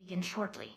Begin shortly.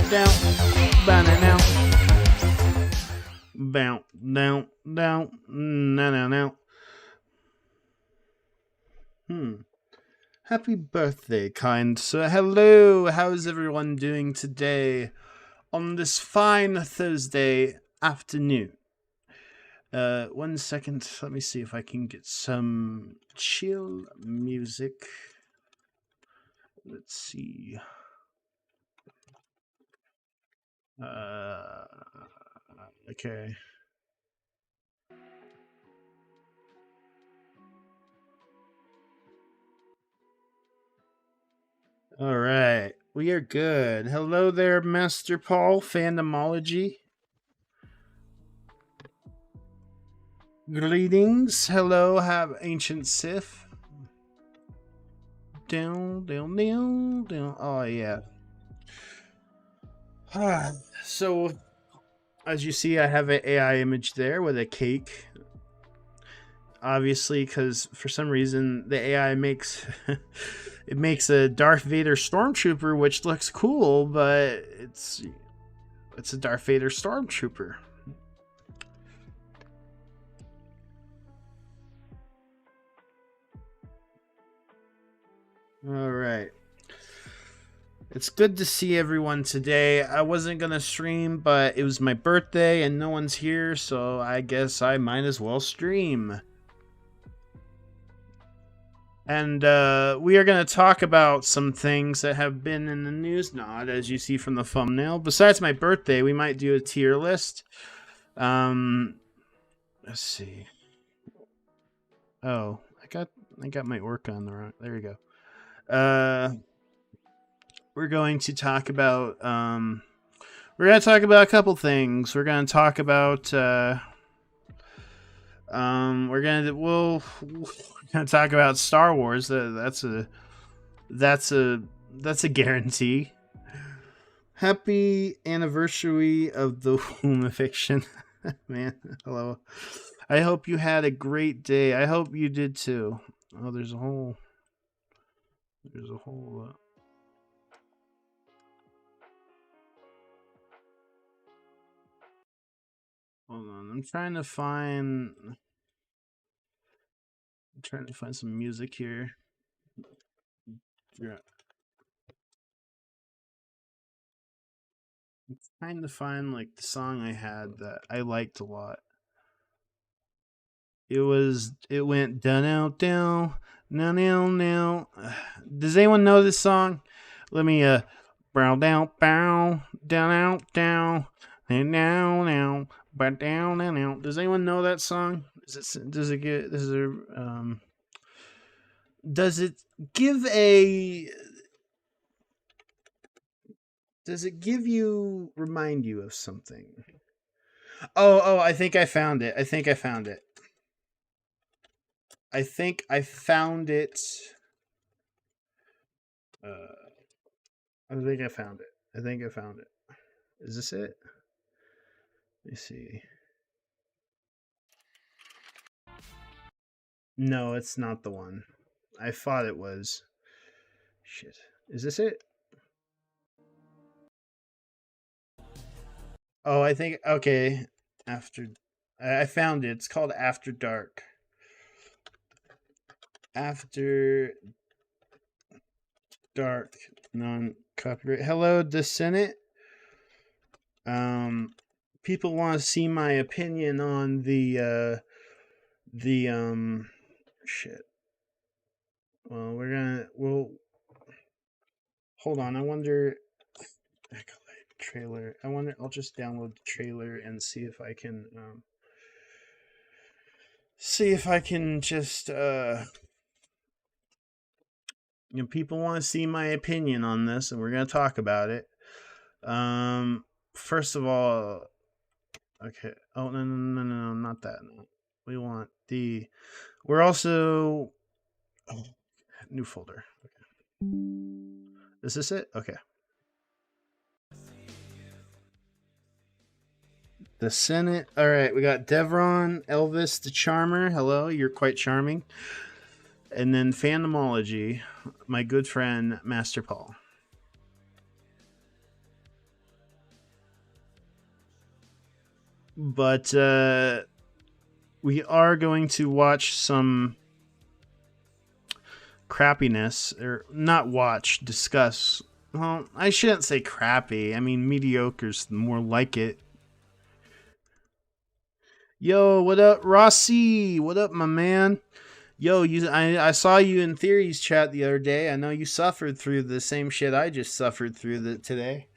Down, banana, bounce, down, now. Happy birthday, kind sir. Hello, how's everyone doing today on this fine Thursday afternoon? 1 second, let me see if I can get some chill music. Let's see. Okay. All right. We are good. Hello there, Master Paul, Fandomology. Greetings. Hello, have Ancient Sith. Down. Oh, yeah. So, as you see, I have an AI image there with a cake. Obviously, because for some reason the AI makes it makes a Darth Vader stormtrooper, which looks cool, but it's a Darth Vader stormtrooper. All right. It's good to see everyone today. I wasn't going to stream, but it was my birthday and no one's here, so I guess I might as well stream. And we are going to talk about some things that have been in the news, not as you see from the thumbnail. Besides my birthday, we might do a tier list. Let's see. Oh, I got my orc on the wrong. There we go. We're going to talk about a couple things. We're gonna talk about we're gonna talk about Star Wars. That's a guarantee. Happy anniversary of the womb of fiction. Man, hello. I hope you had a great day. I hope you did too. Oh, there's a whole hold on. I'm trying to find some music here. Yeah. I'm trying to find like the song I had that I liked a lot. It went down out down now now now. Does anyone know this song? Let me bow down bow down out down and now now but down and out. Does anyone know that song? Does it get does it give a does it give you remind you of something? Oh, I think I found it. I think I found it. I think I found it. Uh, I think I found it. I think I found it. Is this it? Let me see. No, it's not the one. I thought it was. Shit. Is this it? Oh, I think okay. After I found it. It's called After Dark. After Dark, non copyright. Hello, the Senate. Um, people want to see my opinion on the shit. Well, we'll hold on. I wonder Acolyte trailer. I wonder. I'll just download the trailer and see if I can just people want to see my opinion on this, and we're gonna talk about it. First of all, okay. Oh no, not that. No. We want the. We're also new folder. Okay. Is this it? Okay. The Senate. All right, we got Devron, Elvis the Charmer. Hello, you're quite charming. And then Phantomology, my good friend Master Paul. But we are going to watch some crappiness, or not watch, discuss. Well, I shouldn't say crappy. I mean, mediocre's more like it. Yo, what up, Rossi? What up, my man? Yo, I saw you in Theories chat the other day. I know you suffered through the same shit I just suffered through today.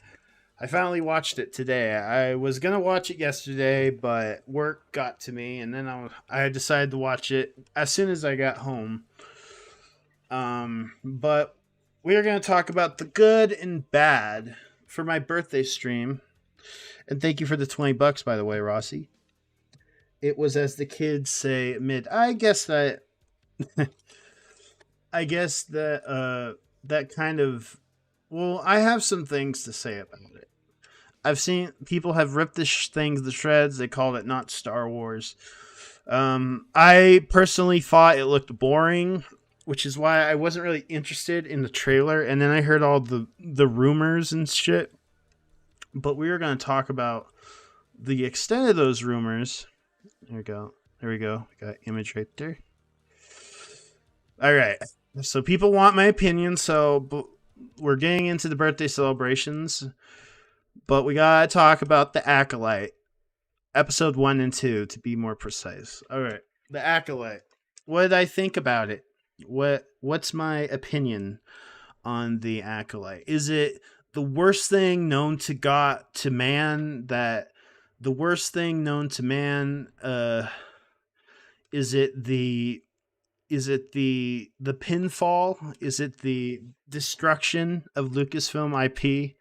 I finally watched it today. I was gonna watch it yesterday, but work got to me, and then I decided to watch it as soon as I got home. But we are gonna talk about the good and bad for my birthday stream. And thank you for the $20, by the way, Rossi. It was, as the kids say, mid. I guess that that kind of. Well, I have some things to say about it. I've seen people have ripped this thing to shreds. They called it not Star Wars. I personally thought it looked boring, which is why I wasn't really interested in the trailer. And then I heard all the rumors and shit. But we were going to talk about the extent of those rumors. There we go. There we go. We got image right there. All right. So people want my opinion. So we're getting into the birthday celebrations. But we got to talk about the Acolyte. Episode 1 and 2, to be more precise. All right. The Acolyte. What did I think about it? What's my opinion on the Acolyte? Is it the worst thing known to God, to man, that the worst thing known to man, is it the pinfall? Is it the destruction of Lucasfilm IP?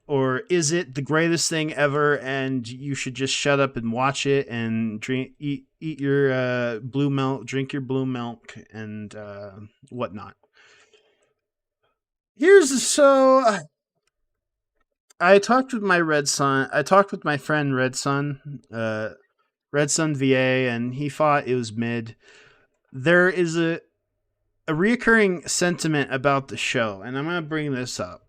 Or is it the greatest thing ever and you should just shut up and watch it and eat your blue milk, drink your blue milk, and whatnot? I talked with my Red Sun. I talked with my friend Red Sun, Red Sun VA, and he thought it was mid. There is a reoccurring sentiment about the show, and I'm going to bring this up.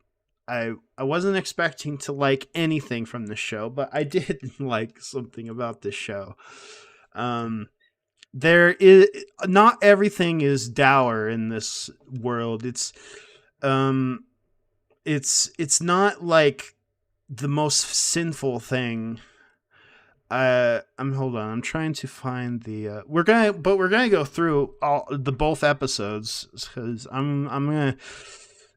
I wasn't expecting to like anything from the show, but I did like something about this show. There is not everything is dour in this world. It's not like the most sinful thing I'm hold on. I'm trying to find the. We're gonna go through all the both episodes because I'm gonna.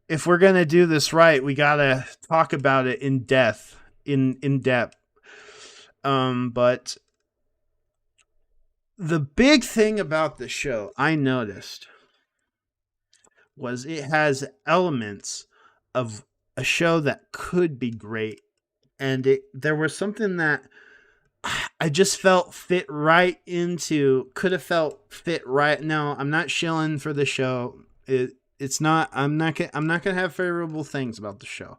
If we're gonna do this right, we gotta talk about it in depth. In depth. But the big thing about the show I noticed was it has elements of a show that could be great, and there was something that I just felt fit right into. Could have felt fit right. No, I'm not shilling for the show. It's not. I'm not gonna have favorable things about the show,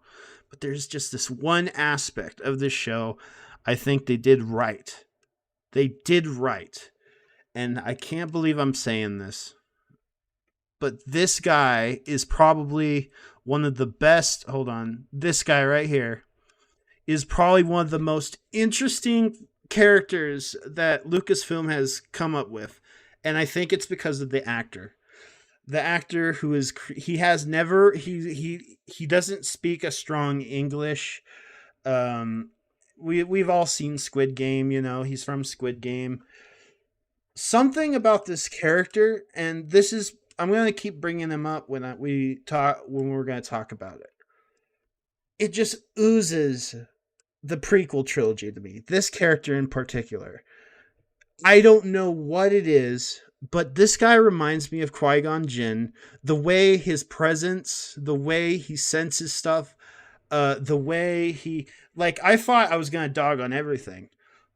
but there's just this one aspect of the show I think they did right. They did right, and I can't believe I'm saying this, but this guy is probably one of the best. Hold on, this guy right here is probably one of the most interesting characters that Lucasfilm has come up with. And I think it's because of the actor. The actor who is he has never he doesn't speak a strong English. Um we've all seen Squid Game, you know, he's from Squid Game. Something about this character, and this is I'm going to keep bringing him up when we're going to talk about it. It just oozes the prequel trilogy to me. This character in particular. I don't know what it is, but this guy reminds me of Qui-Gon Jinn. The way his presence, the way he senses stuff, the way he like I thought I was gonna dog on everything.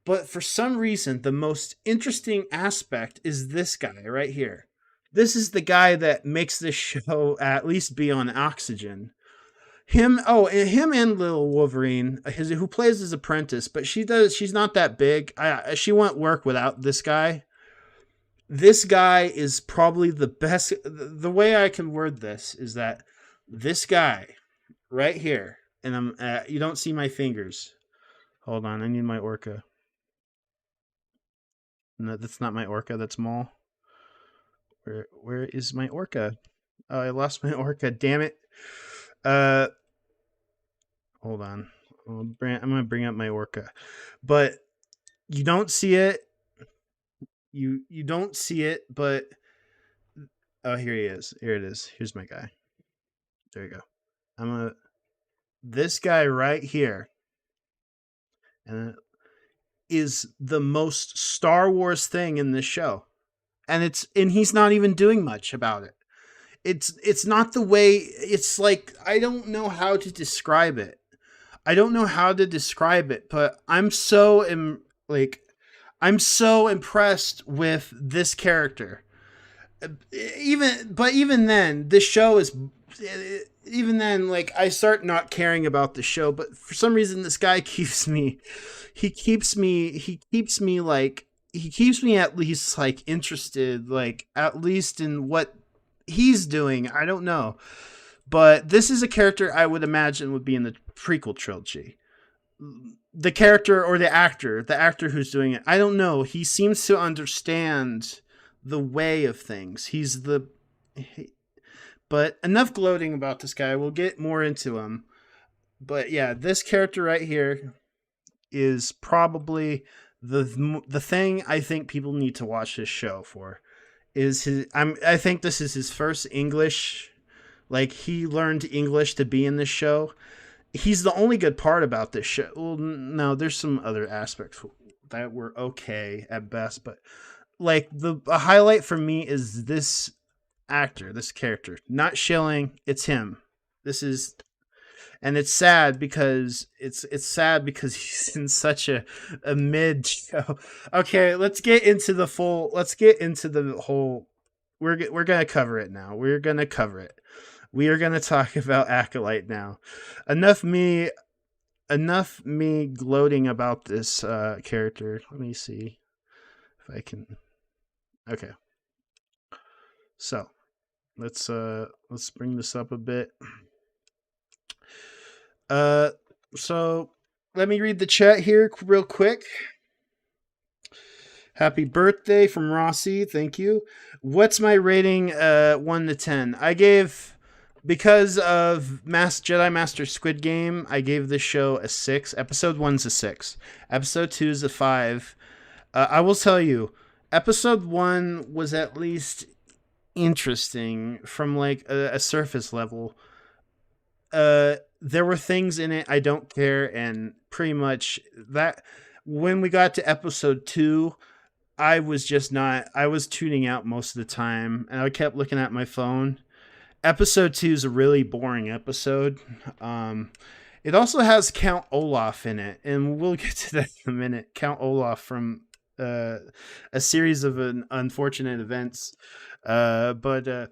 But for some reason, the most interesting aspect is this guy right here. This is the guy that makes this show at least be on oxygen. Him and Little Wolverine, who plays his apprentice, but she's not that big. She won't work without this guy. This guy is probably the best. The way I can word this is that this guy right here, and you don't see my fingers. Hold on, I need my orca. No, that's not my orca. That's Maul. Where is my orca? Oh, I lost my orca. Damn it. Uh, Hold on. I'm gonna bring up my orca, but you don't see it. You don't see it, but oh, here he is. Here it is. Here's my guy. There you go. I'm a this guy right here, and is the most Star Wars thing in this show, and he's not even doing much about it. It's not the way. It's like I don't know how to describe it. I don't know how to describe it, but like I'm so impressed with this character. Even then, this show is even then like I start not caring about the show, but for some reason this guy he keeps me at least like interested, like at least in what he's doing. I don't know. But this is a character I would imagine would be in the prequel trilogy. The character or the actor who's doing it, I don't know. He seems to understand the way of things. But enough gloating about this guy. We'll get more into him. But yeah, this character right here is probably the thing I think people need to watch this show for. I think this is his first English. Like he learned English to be in this show. He's the only good part about this show. Well, no, there's some other aspects that were okay at best, but like a highlight for me is this actor, this character. Not shilling, it's him. This is and it's sad because it's sad because he's in such a mid show. Okay, let's get into the whole we're going to cover it now. We're going to cover it. We are going to talk about Acolyte now. Enough me gloating about this character. Let me see if I can. Okay. So, let's bring this up a bit. So let me read the chat here real quick. Happy birthday from Rossi. Thank you. What's my rating 1 to 10? Because of Jedi Master Squid Game, I gave this show a 6. Episode 1's a 6. Episode 2 is a 5. I will tell you, episode 1 was at least interesting from like a surface level. There were things in it I don't care, and pretty much that when we got to episode 2, I was just not, I was tuning out most of the time, and I kept looking at my phone. Episode 2 is a really boring episode. Um, it also has Count Olaf in it, and we'll get to that in a minute. Count Olaf from uh, a series of unfortunate events. But the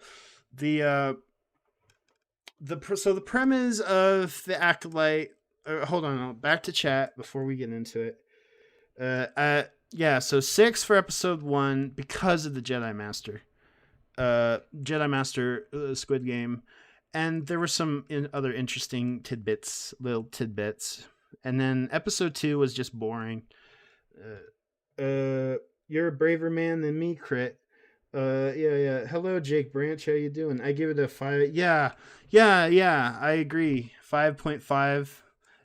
so the premise of the Acolyte. Hold on, back to chat before we get into it. Yeah, so 6 for episode 1 because of the Jedi Master Squid Game, and there were some other interesting little tidbits. And then episode 2 was just boring. You're a braver man than me, Crit. Yeah. Hello, Jake Branch. How you doing? I give it a 5. Yeah. I agree. 5.5.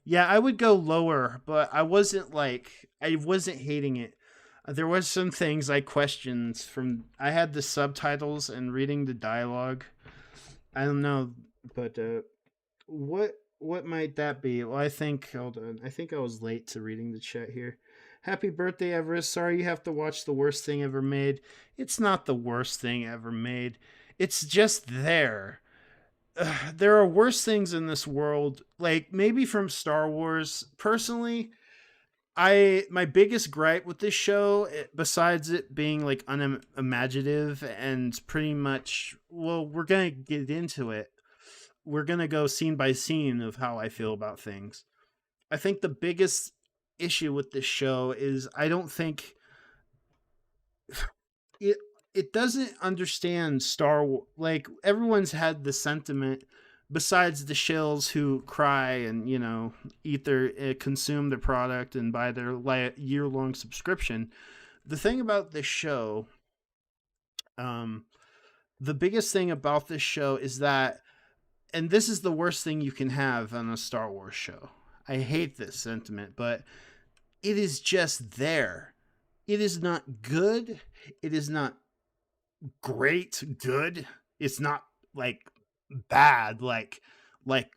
Yeah, I would go lower, but I wasn't hating it. There was some things I questioned from. I had the subtitles and reading the dialogue. I don't know, but what might that be? Well, I think hold on. I think I was late to reading the chat here. Happy birthday, Everest. Sorry you have to watch the worst thing ever made. It's not the worst thing ever made. It's just there. There are worse things in this world, like maybe from Star Wars. Personally, I my biggest gripe with this show, besides it being like unimaginative and pretty much, well, we're gonna get into it. We're gonna go scene by scene of how I feel about things. I think the biggest issue with this show is I don't think it it doesn't understand Star Wars. Like everyone's had the sentiment, besides the shills who cry and eat their consume their product and buy their year long subscription. The thing about this show, um, the biggest thing about this show is that, and this is the worst thing you can have on a Star Wars show. I hate this sentiment, but it is just there. It is not good. It is not great good. It's not like bad, like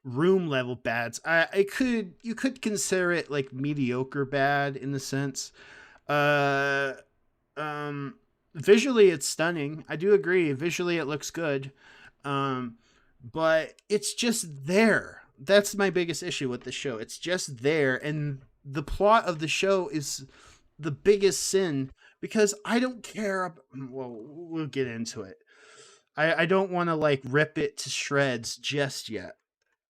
room level bads. I could you could consider it like mediocre bad in the sense. Uh um Visually it's stunning. I do agree. Visually it looks good. Um but it's just there. That's my biggest issue with the show. It's just there, and the plot of the show is the biggest sin because I don't care. Well, we'll get into it. I don't want to like rip it to shreds just yet.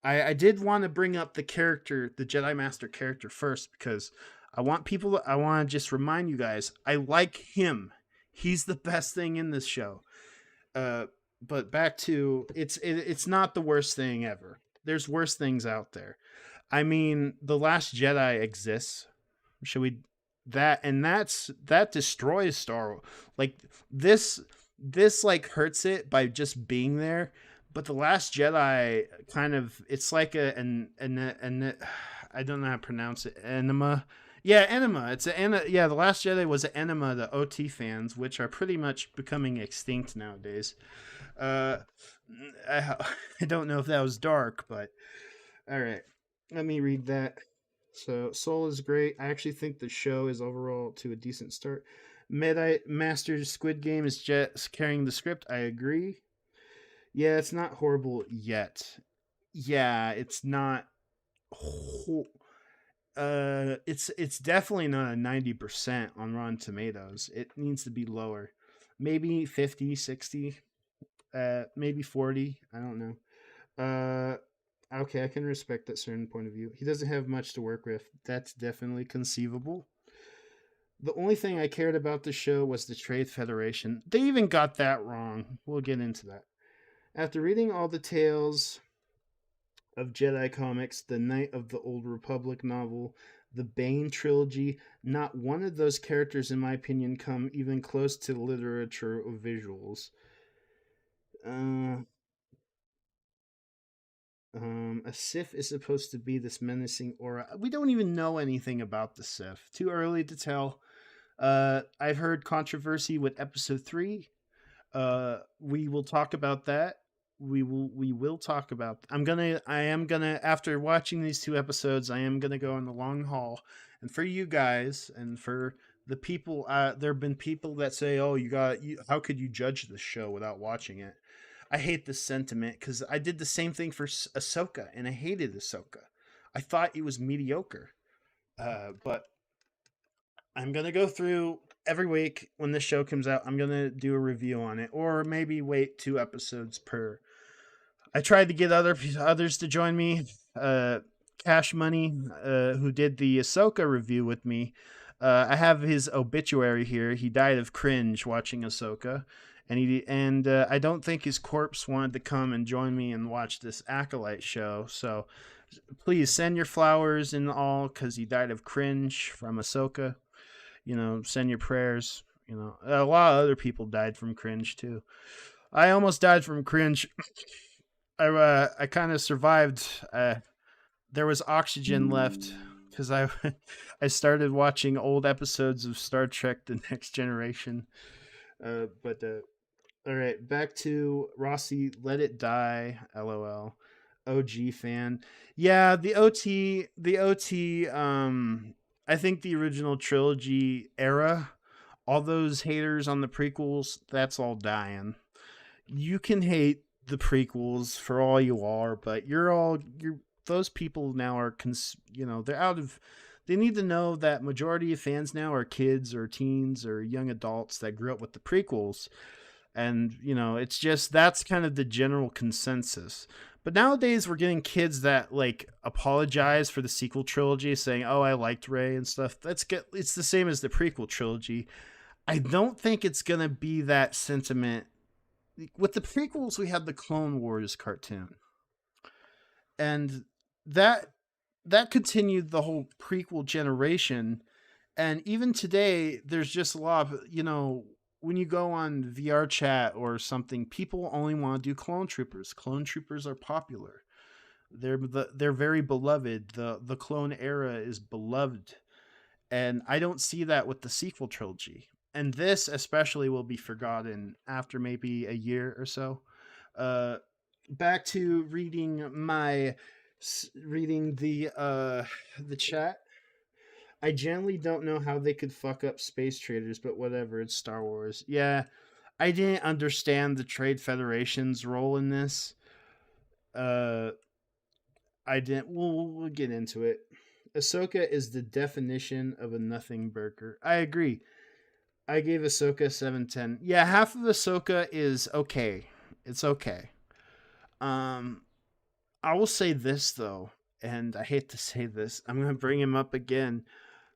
I did want to bring up the character, the Jedi Master character first, because I want to just remind you guys, I like him. He's the best thing in this show. Uh, but back to it's not the worst thing ever. There's worse things out there. I mean, The Last Jedi exists. Should we that destroys Star Wars. Like this this like hurts it by just being there, but The Last Jedi kind of, it's like an I don't know how to pronounce it. Enema. Yeah, enema. Yeah, The Last Jedi was an enema to OT fans, which are pretty much becoming extinct nowadays. Uh I, I don't know if that was dark, but all right. Let me read that. So Soul is great. I actually think the show is overall to a decent start. Meta Master Squid Game is just carrying the script. I agree. Yeah, it's not horrible yet. Yeah, it's not. Ho- it's definitely not a 90% on Rotten Tomatoes. It needs to be lower. Maybe 50, 60. Maybe 40. I don't know. Okay, I can respect that certain point of view. He doesn't have much to work with. That's definitely conceivable. The only thing I cared about the show was the Trade Federation. They even got that wrong. We'll get into that. After reading all the tales of Jedi comics, the Knight of the Old Republic novel, the Bane trilogy, not one of those characters, in my opinion, come even close to the literature or visuals. Uh, A Sith is supposed to be this menacing aura. We don't even know anything about the Sith. Too early to tell. I've heard controversy with Episode 3. We will talk about that. We will talk about. I am gonna after watching these two episodes, I am gonna go on the long haul. And for you guys, and for the people, there have been people that say, "Oh, how could you judge this show without watching it?" I hate this sentiment because I did the same thing for Ahsoka, and I hated Ahsoka. I thought it was mediocre. But I'm gonna go through every week when this show comes out. I'm gonna do a review on it, or maybe wait 2 episodes per. I tried to get others to join me. Cash Money, who did the Ahsoka review with me. I have his obituary here. He died of cringe watching Ahsoka, and I don't think his corpse wanted to come and join me and watch this Acolyte show. So please send your flowers and all, because he died of cringe from Ahsoka. Send your prayers. A lot of other people died from cringe too. I almost died from cringe. I kind of survived. There was oxygen left because I started watching old episodes of Star Trek: The Next Generation. But all right, back to Rossi. Let It Die. LOL. OG fan. Yeah, the OT. The OT. I think the original trilogy era. All those haters on the prequels, that's all dying. You can hate the prequels for all you are, but you're those people now are they're out of. They need to know that majority of fans now are kids or teens or young adults that grew up with the prequels, and it's just that's kind of the general consensus. But nowadays we're getting kids that like apologize for the sequel trilogy, saying, "Oh, I liked Ray and stuff." It's the same as the prequel trilogy. I don't think it's gonna be that sentiment. With the prequels, we had the Clone Wars cartoon, and that that continued the whole prequel generation. And even today, there's just a lot of when you go on VR chat or something, people only want to do clone troopers. Clone troopers are popular. They're very beloved. The clone era is beloved, and I don't see that with the sequel trilogy. And this especially will be forgotten after maybe a year or so. Uh, Back to reading the chat. I generally don't know how they could fuck up space traders, but whatever. It's Star Wars. Yeah, I didn't understand the Trade Federation's role in this. Uh, I didn't. We'll get into it. Ahsoka is the definition of a nothing burger. I agree. I gave Ahsoka 7/10. Yeah, half of Ahsoka is okay. It's okay. Um, I will say this though, and I hate to say this. I'm gonna bring him up again.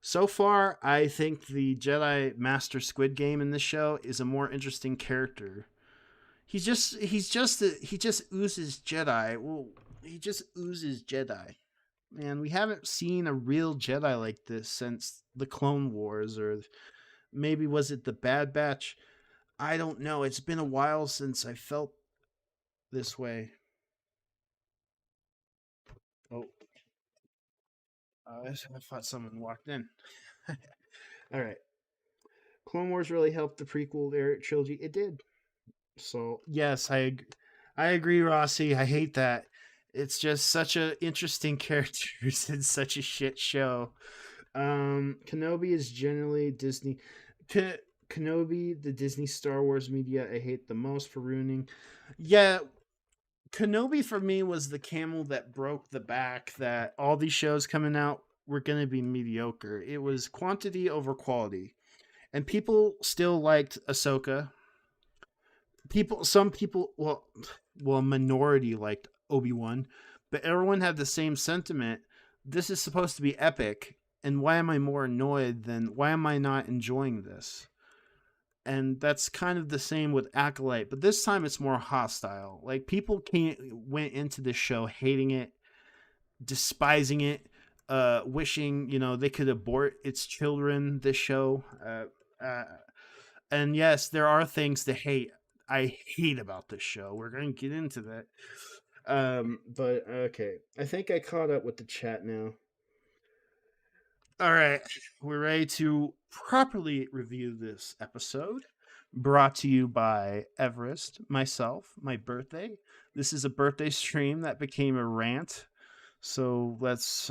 So far, I think the Jedi Master Squid Game in this show is a more interesting character. He just oozes Jedi. Well, he just oozes Jedi. Man, we haven't seen a real Jedi like this since the Clone Wars, or maybe was it the Bad Batch? I don't know. It's been a while since I felt this way. Oh, I thought someone walked in. All right. Clone Wars really helped the prequel trilogy. It did. So yes, I agree, Rossi. I hate that. It's just such a interesting characters in such a shit show. Kenobi is generally Disney. Kenobi, the Disney Star Wars media, I hate the most for ruining. Yeah, Kenobi for me was the camel that broke the back that all these shows coming out were going to be mediocre. It was quantity over quality. And people still liked Ahsoka. Some people, well, a minority liked Obi-Wan, but everyone had the same sentiment. This is supposed to be epic, and why am I more annoyed than why am I not enjoying this? And that's kind of the same with Acolyte, but this time it's more hostile. Like people went into this show hating it, despising it, wishing they could abort its children. This show, and yes, there are things to hate. I hate about this show. We're going to get into that. But okay, I think I caught up with the chat now. All right, we're ready to properly review this episode. Brought to you by Everest, myself, my birthday. This is a birthday stream that became a rant. So let's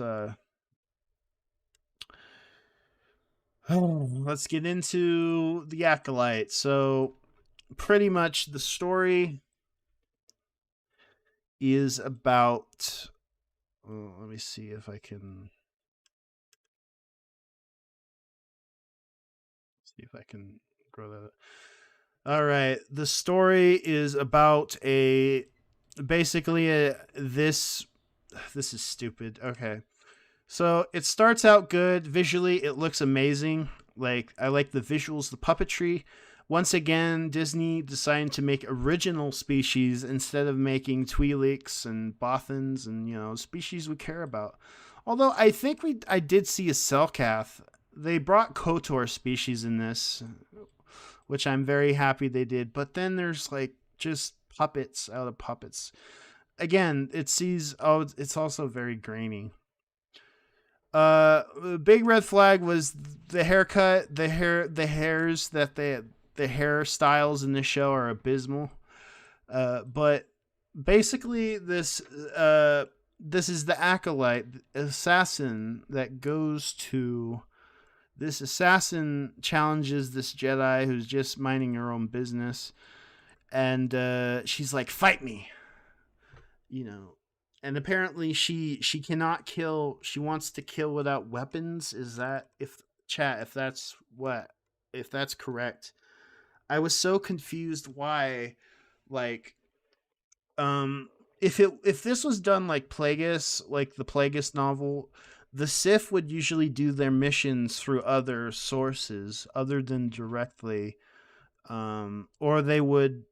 get into the Acolyte. So pretty much the story is about. Let me see if I can grow that up. All right, the story is about a basically a this is stupid. Okay. So it starts out good. Visually, it looks amazing. Like, I like the visuals, the puppetry. Once again, Disney decided to make original species instead of making Twi'leks and Bothans and, species we care about. Although I did see a Selkath. They brought Kotor species in this, which I'm very happy they did. But then there's like just puppets out of puppets. Again, it's also very grainy. The big red flag was the haircut, the hairs that the hairstyles in the show are abysmal. But basically, this is the acolyte assassin that goes to. This assassin challenges this Jedi who's just minding her own business, and she's like, "Fight me," you know. And apparently, she cannot kill. She wants to kill without weapons. Is that if chat? If that's correct? I was so confused why, like, if this was done like Plagueis, like the Plagueis novel, the Sith would usually do their missions through other sources other than directly, or they would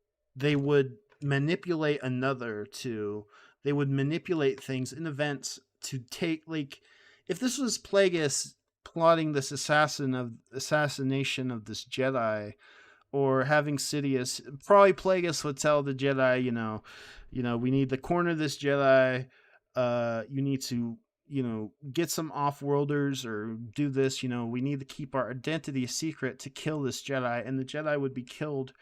manipulate another to they would manipulate things in events to take, like, if this was Plagueis plotting this assassination of this Jedi, or having Sidious, probably Plagueis would tell the Jedi, we need to corner this Jedi. You need to, get some off-worlders or do this. We need to keep our identity a secret to kill this Jedi, and the Jedi would be killed,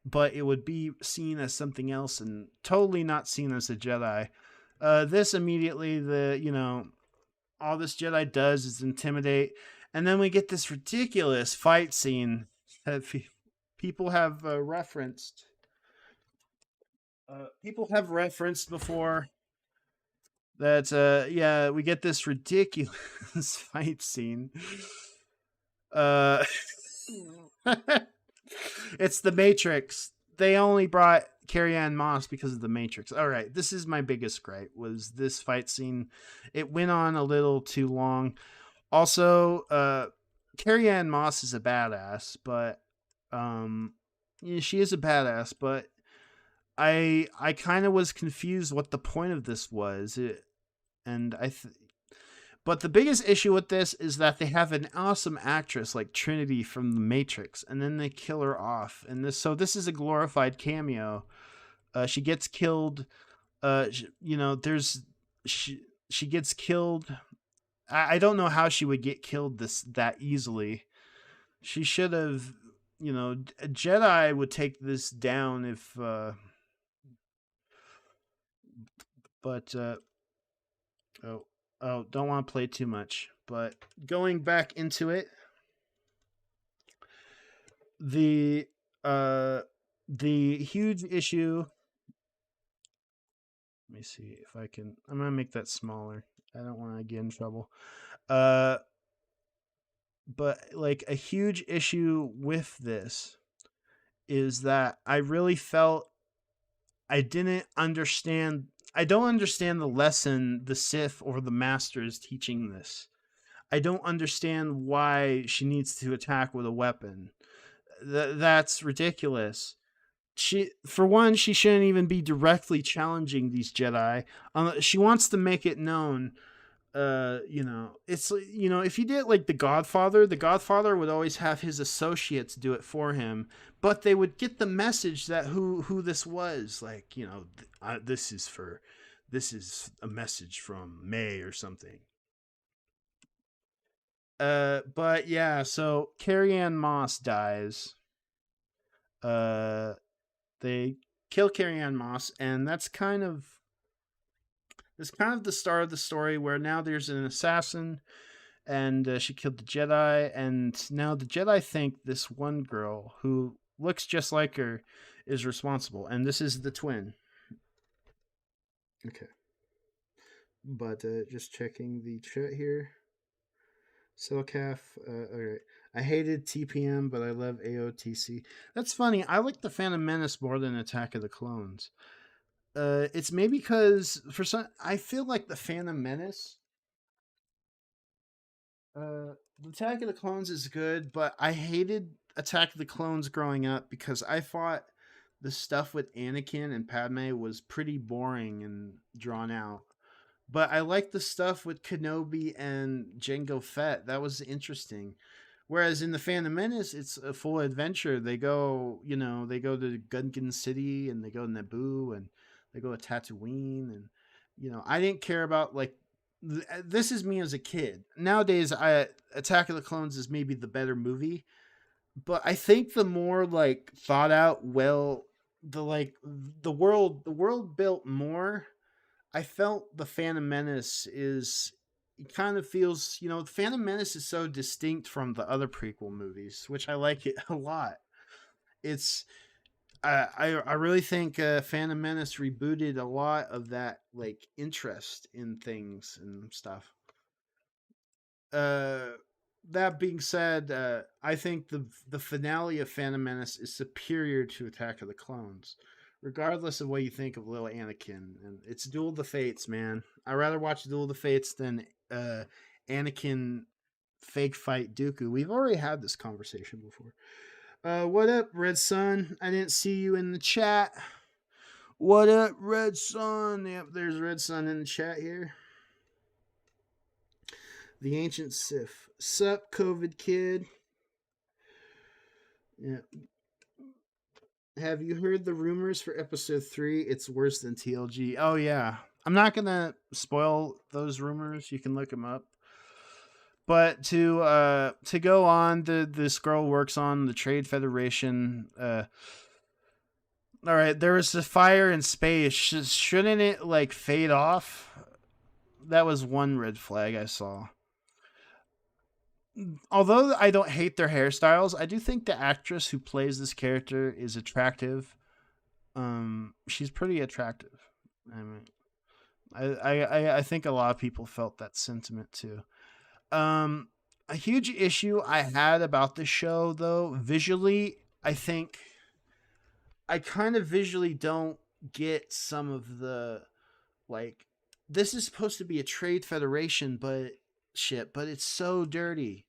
but it would be seen as something else and totally not seen as a Jedi. This immediately, all this Jedi does is intimidate, and then we get this ridiculous fight scene that people have referenced. People have referenced before that. Yeah, we get this ridiculous fight scene. Uh, it's the Matrix. They only brought Carrie Ann Moss because of the Matrix. All right, this is my biggest gripe. Was this fight scene? It went on a little too long. Also, Carrie Ann Moss is a badass, but yeah, she is a badass, but I kind of was confused what the point of this was. And but the biggest issue with this is that they have an awesome actress like Trinity from The Matrix, and then they kill her off. And this is a glorified cameo. She gets killed. There's she gets killed. I don't know how she would get killed that easily. She should have, a Jedi would take this down if. But don't want to play too much. But going back into it, the huge issue. Let me see if I can. I'm gonna make that smaller. I don't want to get in trouble. But like a huge issue with this is that I really felt I didn't understand. I don't understand the lesson the Sith or the Master is teaching this. I don't understand why she needs to attack with a weapon. That's ridiculous. For one, she shouldn't even be directly challenging these Jedi. She wants to make it known. It's, if you did it like the Godfather would always have his associates do it for him, but they would get the message that who this was, like, this is for this is a message from May or something. But yeah, so Carrie Ann Moss dies. Uh, they kill Carrie Ann Moss, and that's kind of the start of the story where now there's an assassin, and she killed the Jedi, and now the Jedi think this one girl who looks just like her is responsible, and this is the twin. Okay, but just checking the chat here. Silcaf, all right. I hated TPM, but I love AOTC. That's funny. I like the Phantom Menace more than Attack of the Clones. It's maybe because for some, I feel like the Phantom Menace. The Attack of the Clones is good, but I hated Attack of the Clones growing up because I thought the stuff with Anakin and Padme was pretty boring and drawn out. But I like the stuff with Kenobi and Jango Fett. That was interesting. Whereas in the Phantom Menace, it's a full adventure. They go to Gungan City and they go to Naboo and they go to Tatooine and I didn't care about like this is me as a kid. Nowadays, I Attack of the Clones is maybe the better movie, but I think the more like thought out, well, the world built more. I felt the Phantom Menace is it kind of feels the Phantom Menace is so distinct from the other prequel movies, which I like it a lot. It's I really think Phantom Menace rebooted a lot of that like interest in things and stuff. Uh, that being said, I think the finale of Phantom Menace is superior to Attack of the Clones, regardless of what you think of little Anakin. And it's Duel of the Fates, man. I'd rather watch Duel of the Fates than Anakin fake fight Dooku. We've already had this conversation before. What up, Red Sun? I didn't see you in the chat. What up, Red Sun? Yep, there's Red Sun in the chat here. The Ancient Sith. Sup, COVID kid? Yeah. Have you heard the rumors for episode 3? It's worse than TLG. Oh, yeah. I'm not going to spoil those rumors. You can look them up. But to go on, this girl works on the Trade Federation. All right, there was a fire in space. Shouldn't it like fade off? That was one red flag I saw. Although I don't hate their hairstyles, I do think the actress who plays this character is attractive. She's pretty attractive. I mean, I think a lot of people felt that sentiment too. A huge issue I had about the show, though, visually, I think I kind of visually don't get some of the like. This is supposed to be a trade federation, but shit, but it's so dirty.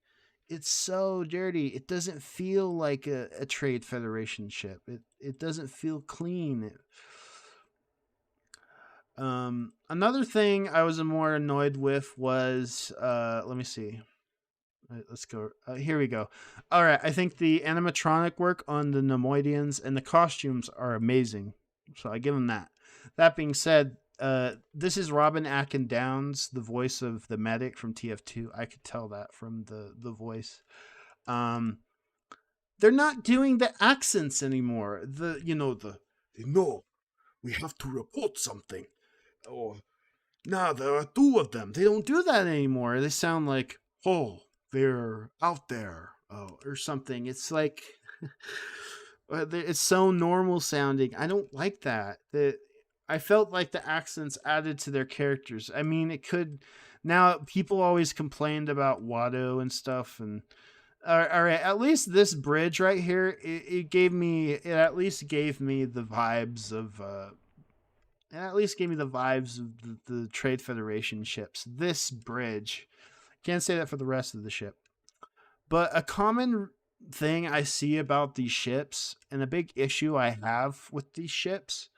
It's so dirty. It doesn't feel like a trade federation ship. It doesn't feel clean. Another thing I was more annoyed with was let me see. All right, let's go. Here we go. All right, I think the animatronic work on the Nemoidians and the costumes are amazing, so I give them that. That being said, this is Robin Atkin Downs, the voice of the medic from TF2. I could tell that from the voice. Um, they're not doing the accents anymore. No, we have to report something. Or now there are two of them. They don't do that anymore. They sound like, oh, they're out there, or something. It's like it's so normal sounding. I don't like that. I felt like the accents added to their characters. I mean, it could. Now people always complained about Watto and stuff, and all right, at least this bridge right here, it at least gave me the vibes of it at least gave me the vibes of the Trade Federation ships. This bridge. Can't say that for the rest of the ship. But a common thing I see about these ships, and a big issue I have with these ships,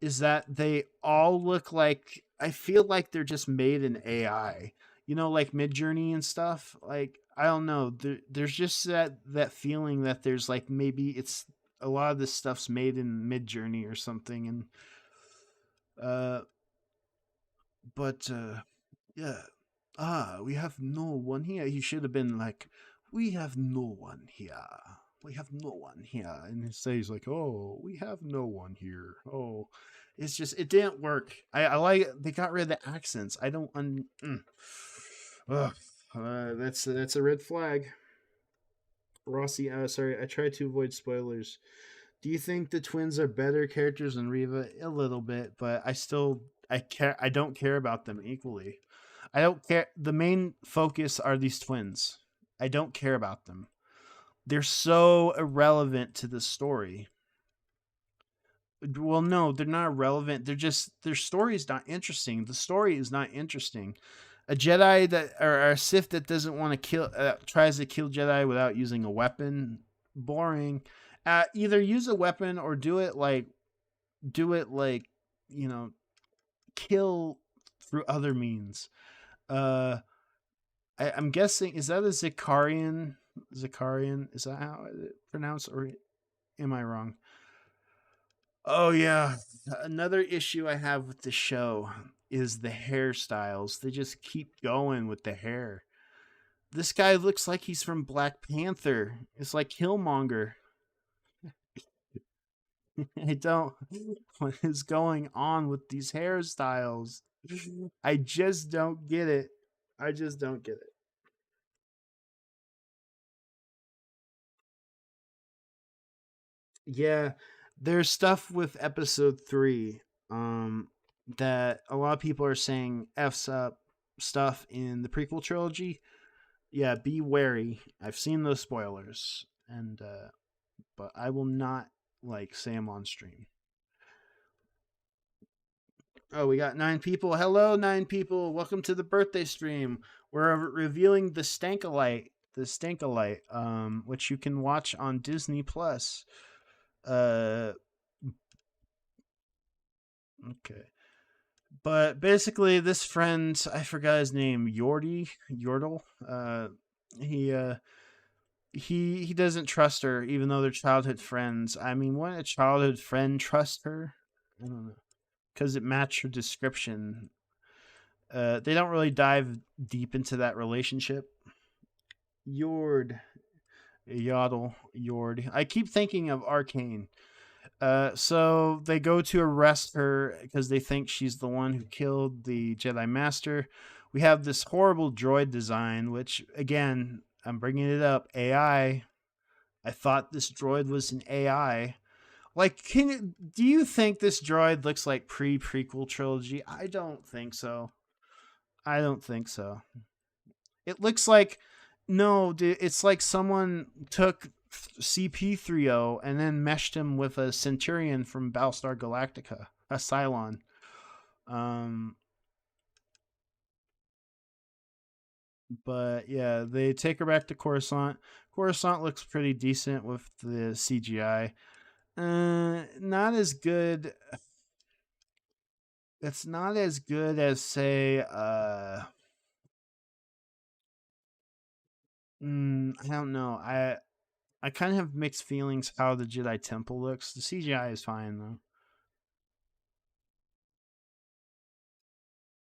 is that they all look like I feel like they're just made in AI. Like Mid Journey and stuff. Like I don't know. There's just that feeling that there's like maybe it's a lot of this stuff's made in Mid Journey or something, and uh But yeah, we have no one here. He should have been like, we have no one here. We have no one here. And he says like, oh, we have no one here. Oh, it's just it didn't work. I like they got rid of the accents. I don't Ugh. That's a red flag. Rossi, sorry, I try to avoid spoilers. Do you think the twins are better characters than Riva? A little bit, but I care. I don't care about them equally. I don't care. The main focus are these twins. I don't care about them. They're so irrelevant to the story. Well, no, they're not irrelevant. They're just their story is not interesting. The story is not interesting. A Jedi that or a Sith that doesn't want to kill tries to kill Jedi without using a weapon. Boring. Either use a weapon or do it like you know kill through other means. Uh, I'm guessing is that a Zicarian? Zicarian is that how it pronounced, or am I wrong? Oh yeah, another issue I have with the show is the hairstyles. They just keep going with the hair. This guy looks like he's from Black Panther. It's like Killmonger. I don't. What is going on with these hairstyles? I just don't get it. I just don't get it. Yeah, there's stuff with episode 3 um that a lot of people are saying f's up stuff in the prequel trilogy. Yeah, be wary. I've seen those spoilers and but I will not like say them on stream. Oh, we got 9 people. Hello 9 people. Welcome to the birthday stream. We're revealing the Stankalite which you can watch on Disney Plus. Uh okay. But basically, this friend, I forgot his name, Yordle. He uh, he doesn't trust her, even though they're childhood friends. I mean, wouldn't a childhood friend trust her? I don't know, because it matched her description. They don't really dive deep into that relationship. Yord, Yord. I keep thinking of Arcane. So they go to arrest her because they think she's the one who killed the Jedi Master. We have this horrible droid design, which again, I'm bringing it up. AI. I thought this droid was an AI. Like, do you think this droid looks like prequel trilogy? I don't think so. I don't think so. It looks like no, dude, it's like someone took CP30 and then meshed him with a Centurion from Battlestar Galactica, a Cylon. Um, but yeah, they take her back to Coruscant. Coruscant looks pretty decent with the CGI. Not as good. It's not as good as say. I don't know. I kind of have mixed feelings how the Jedi Temple looks. The CGI is fine though.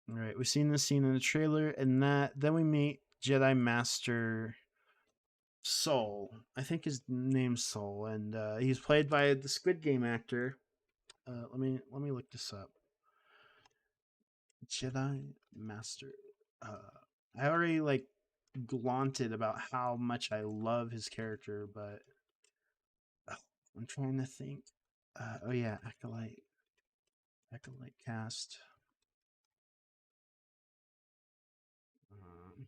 All right, we've seen this scene in the trailer, and that then we meet Jedi Master Soul. I think his name's Soul, and he's played by the Squid Game actor. Let me look this up. Jedi Master. I already like glaunted about how much I love his character, but I'm trying to think. Oh yeah, Acolyte cast. Um,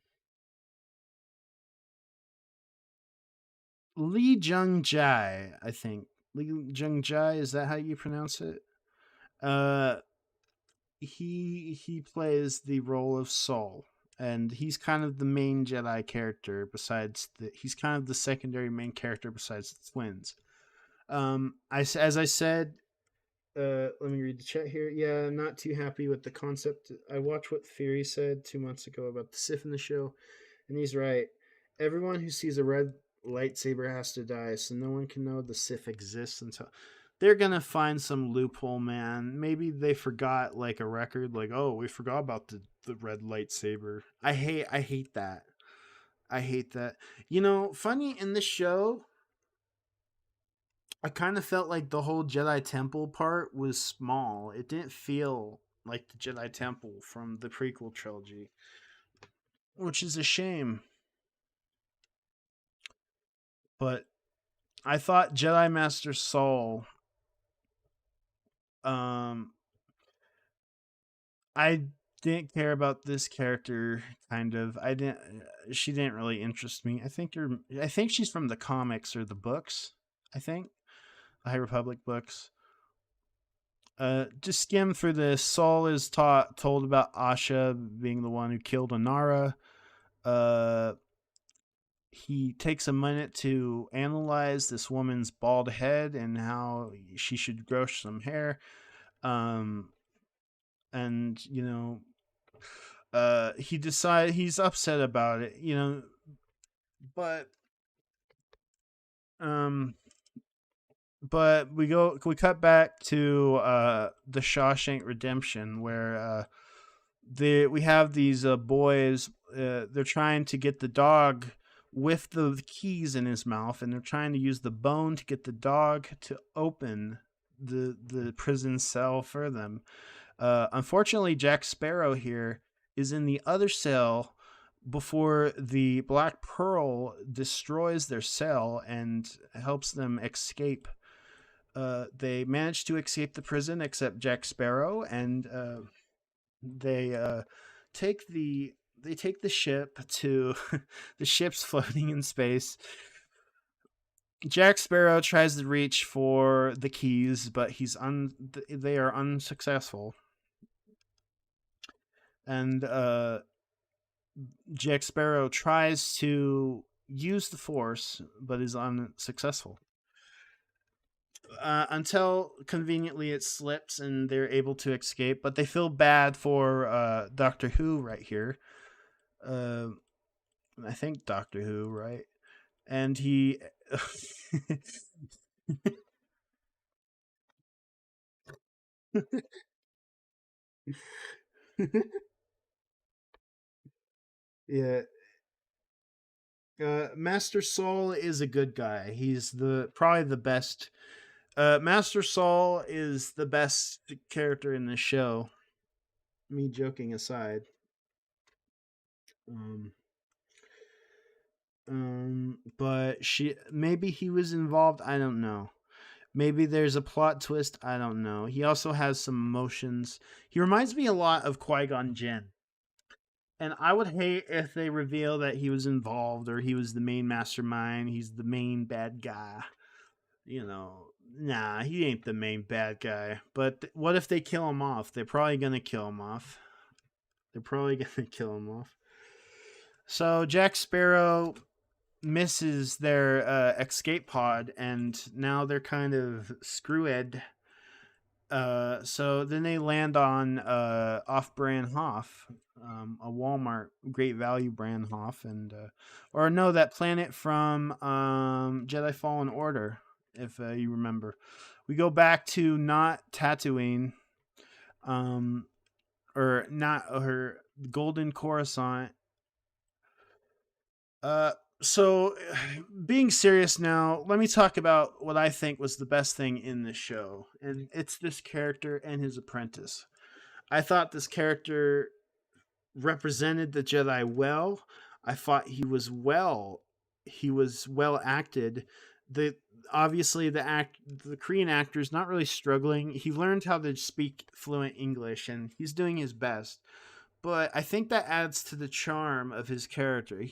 Lee Jung Jai, I think. Lee Jung Jai, is that how you pronounce it? Uh, he plays the role of Saul, and he's kind of the main Jedi character. Besides, he's kind of the secondary main character besides the twins. As I said, let me read the chat here. Yeah, I'm not too happy with the concept. I watched what Fury said 2 months ago about the Sith in the show, and he's right. Everyone who sees a red lightsaber has to die, so no one can know the Sith exists until. they're gonna find some loophole, man. Maybe they forgot like a record, like, oh, we forgot about the red lightsaber. I hate that. I hate that. You know, funny in this show, I kind of felt like the whole Jedi Temple part was small. It didn't feel like the Jedi Temple from the prequel trilogy, which is a shame. But I thought Jedi Master Saul, um, I didn't care about this character. Kind of, I didn't. She didn't really interest me. I think she's from the comics or the books. I think the High Republic books. Just skim through this. Saul is told about Asha being the one who killed Anara. Uh, he takes a minute to analyze this woman's bald head and how she should grow some hair. Um, and he's upset about it. But um, but we cut back to the Shawshank Redemption where we have these boys. They're trying to get the dog with the keys in his mouth, and they're trying to use the bone to get the dog to open the prison cell for them. Unfortunately, Jack Sparrow here is in the other cell before the Black Pearl destroys their cell and helps them escape. They manage to escape the prison except Jack Sparrow, and they take the ship to the ship's floating in space. Jack Sparrow tries to reach for the keys, but they are unsuccessful. And Jack Sparrow tries to use the Force, but is unsuccessful. Until conveniently it slips and they're able to escape, but they feel bad for Doctor Who right here. Uh, I think Doctor Who, right? And he. Yeah. Master Saul is a good guy. He's the probably the best. Master Saul is the best character in the show. Me joking aside. Um, but maybe he was involved. I don't know. Maybe there's a plot twist. I don't know. He also has some emotions. He reminds me a lot of Qui-Gon Jinn. And I would hate if they reveal that he was involved or he was the main mastermind. He's the main bad guy. Nah, he ain't the main bad guy. But what if they kill him off? They're probably gonna kill him off. They're probably gonna kill him off. So Jack Sparrow misses their escape pod, and now they're kind of screwed. So then they land on off-brand Hoth, a Walmart Great Value brand Hoth, and or no, that planet from Jedi Fallen Order, if you remember. We go back to not Tatooine, or not her Golden Coruscant. So being serious now, let me talk about what I think was the best thing in the show, and it's this character and his apprentice. I thought this character represented the Jedi well. I thought he was well acted. The Obviously the Korean actor is not really struggling. He learned how to speak fluent English and he's doing his best. But I think that adds to the charm of his character.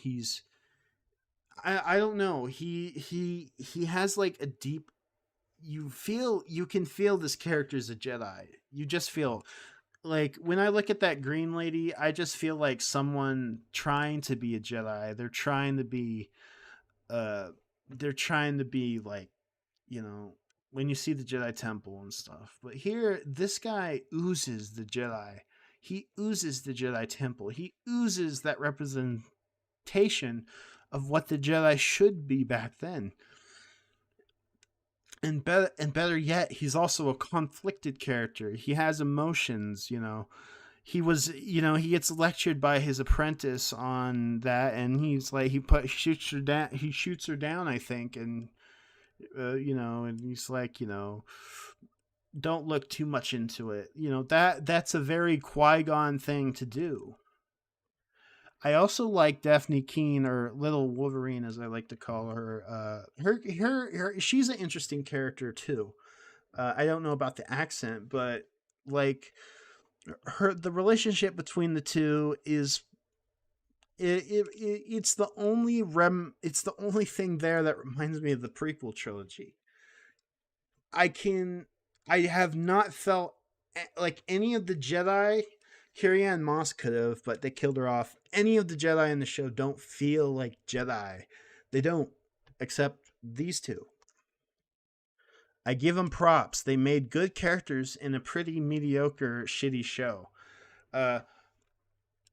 I don't know. He has like a deep you can feel this character is a Jedi. You just feel like when I look at that green lady, I just feel like someone trying to be a Jedi. Uh they're trying to be like, when you see the Jedi Temple and stuff. But here this guy oozes the Jedi. He oozes the Jedi Temple. He oozes that representation of what the Jedi should be back then. and better yet, he's also a conflicted character. He has emotions, he gets lectured by his apprentice on that, and he's like, he shoots her down, I think, and and he's like, don't look too much into it. That's a very Qui-Gon thing to do. I also like Daphne Keene, or Little Wolverine, as I like to call her. She's an interesting character too. I don't know about the accent, but like the relationship between the two is it's the only thing there that reminds me of the prequel trilogy. I can I have not felt like any of the Jedi. Carrie-Anne Moss could have, but they killed her off. Any of the Jedi in the show don't feel like Jedi. They don't, except these two. I give them props. They made good characters in a pretty mediocre, shitty show. Uh,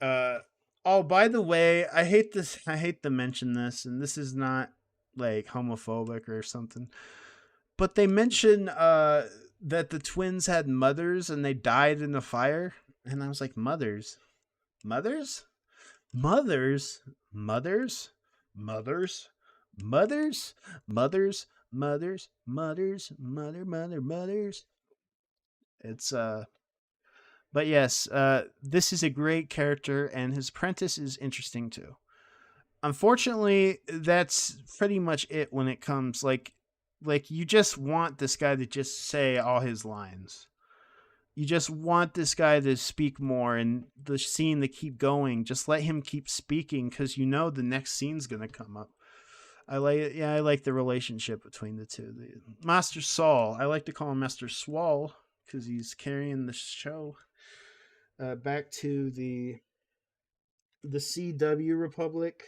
uh. Oh, by the way, I hate this. I hate to mention this, and this is not like homophobic or something, but they mention that the twins had mothers and they died in the fire, and I was like, mothers, mothers, mothers, mothers, mothers, mothers, mothers, mothers, mothers, mothers. It's but yes, this is a great character, and his apprentice is interesting too. Unfortunately, that's pretty much it when it comes like you just want this guy to just say all his lines. You just want this guy to speak more and the scene to keep going. Just let him keep speaking because the next scene's gonna come up. I like the relationship between the two. Master Saul, I like to call him Master Swall because he's carrying the show back to the CW Republic.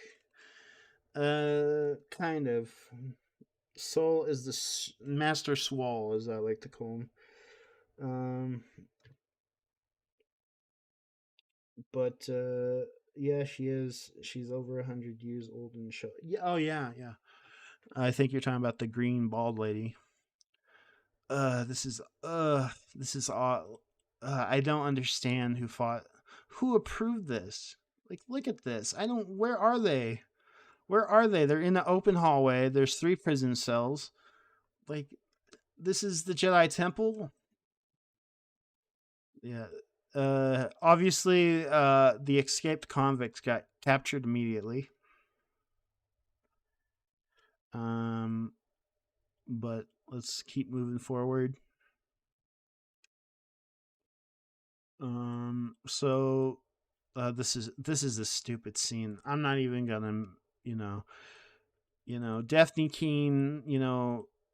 Kind of. Saul is the Master Swall, as I like to call him. Um, but yeah, she is. She's over 100 years old in the show. Yeah. Oh yeah, yeah. I think you're talking about the green bald lady. This is all. I don't understand who approved this. Like, look at this. I don't. Where are they? Where are they? They're in the open hallway. There's 3 prison cells. Like, this is the Jedi Temple. Yeah. Obviously, the escaped convicts got captured immediately. Um, but let's keep moving forward. So this is a stupid scene. I'm not even gonna, you know, Daphne Keene,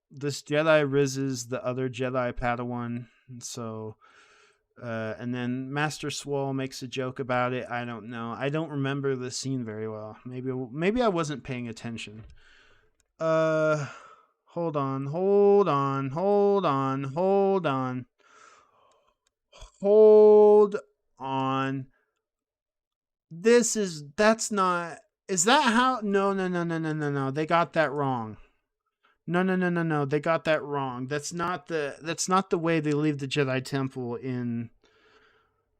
this Jedi rizzes the other Jedi Padawan, so and then Master Swole makes a joke about it. I don't know. I don't remember the scene very well. Maybe I wasn't paying attention. Uh, hold on, hold on, hold on, hold on, hold on. That's not. Is that how? No, no, no, no, no, no, no. They got that wrong. No, no, no, no, no. They got that wrong. That's not the way they leave the Jedi Temple in.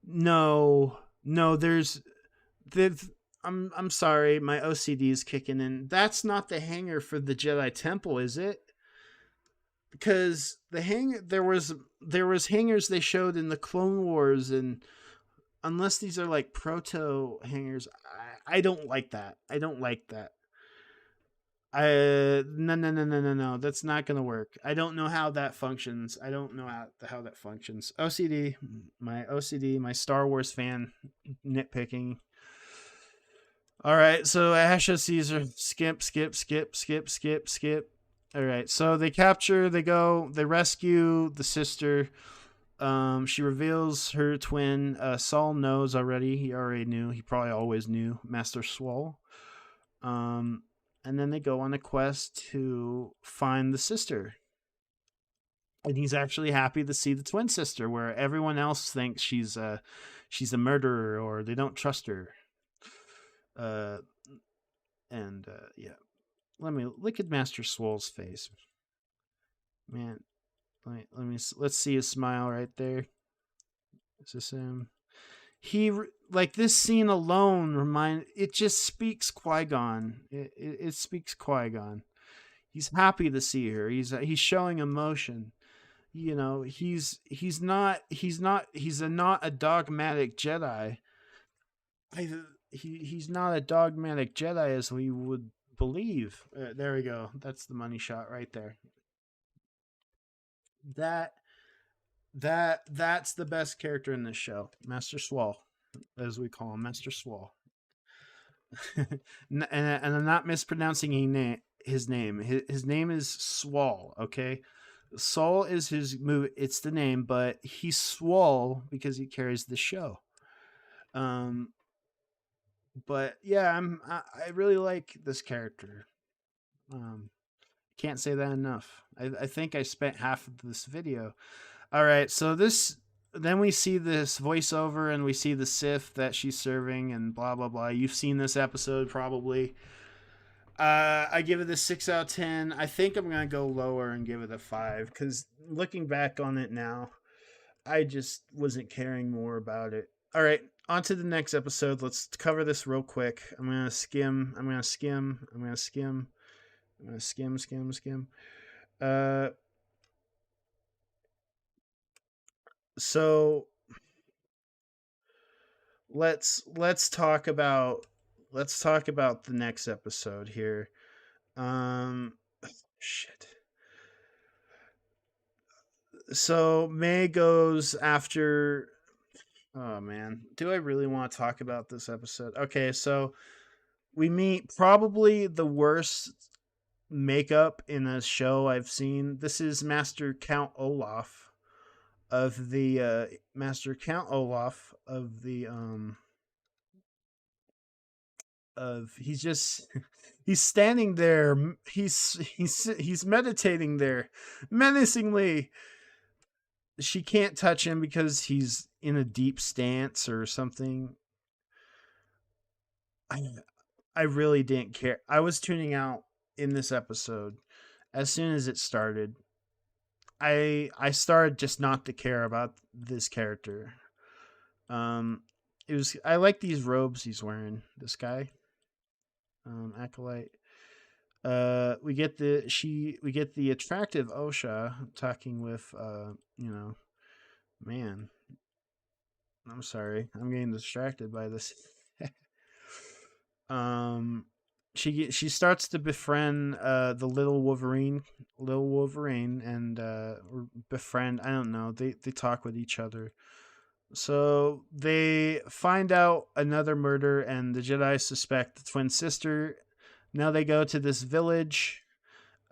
No, no. There's I'm sorry, my OCD is kicking in. That's not the hangar for the Jedi Temple, is it? Because there was hangars they showed in the Clone Wars, and unless these are like proto hangars, I don't like that. I don't like that. No, no, no, no, no, no. That's not gonna work. I don't know how that functions. I don't know how that functions. OCD, my Star Wars fan nitpicking. All right, so Asha Caesar, skip, skip, skip, skip, skip, skip. All right, so they rescue the sister. She reveals her twin. Saul knows already. He already knew. He probably always knew. Master Swole. Um, and then they go on a quest to find the sister. And he's actually happy to see the twin sister, where everyone else thinks she's a murderer or they don't trust her. Uh, and yeah, let me look at Master Swole's face. Man, let's see his smile right there. Is this him? Like this scene alone it just speaks Qui-Gon. It speaks Qui-Gon. He's happy to see her. He's showing emotion. You know, he's not a dogmatic Jedi. He's not a dogmatic Jedi as we would believe. There we go. That's the money shot right there. That that's the best character in this show, Master Swall, as we call him, Master Swall. And I'm not mispronouncing his name. His name is Swall. Okay, Saul is his move. It's the name, but he's Swall because he carries the show. Um, but yeah, I really like this character. Um, can't say that enough. I think I spent half of this video. All right, so this then we see this voiceover and we see the Sith that she's serving and blah blah blah. You've seen this episode probably. I give it a 6 out of 10. I think I'm gonna go lower and give it a 5 because looking back on it now, I just wasn't caring more about it. All right, on to the next episode. Let's cover this real quick. I'm gonna skim. I'm gonna skim. I'm gonna skim. I'm gonna skim, skim, skim. Uh, so let's talk about the next episode here. Um, shit. So May goes after. Oh man, do I really want to talk about this episode? Okay, so we meet probably the worst makeup in a show I've seen. This is Master Count Olaf of the of he's just he's standing there, he's meditating there menacingly. She can't touch him because he's in a deep stance or something. I really didn't care. I was tuning out in this episode as soon as it started. I started just not to care about this character. It was I like these robes he's wearing. This guy, Acolyte. We get the attractive Osha talking with man. I'm sorry, I'm getting distracted by this. um, she starts to befriend the little Wolverine, and befriend. I don't know. They talk with each other. So they find out another murder, and the Jedi suspect the twin sister. Now they go to this village.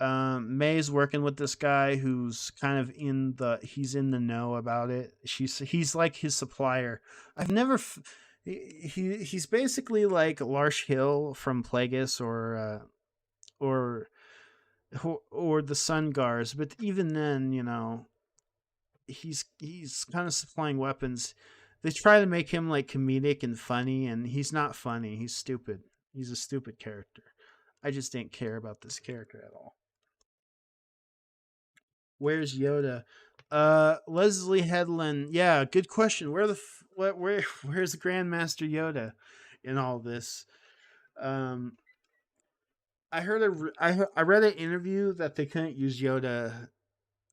May's working with this guy who's kind of he's in the know about it. He's like his supplier. I've never he's basically like Larsh Hill from Plagueis or or the Sun Guards, but even then, he's kind of supplying weapons. They try to make him like comedic and funny, and he's not funny. He's stupid. He's a stupid character. I just didn't care about this character at all. Where's Yoda? Leslie Headland. Yeah, good question. Where's Grandmaster Yoda in all this? Um, I read an interview that they couldn't use Yoda.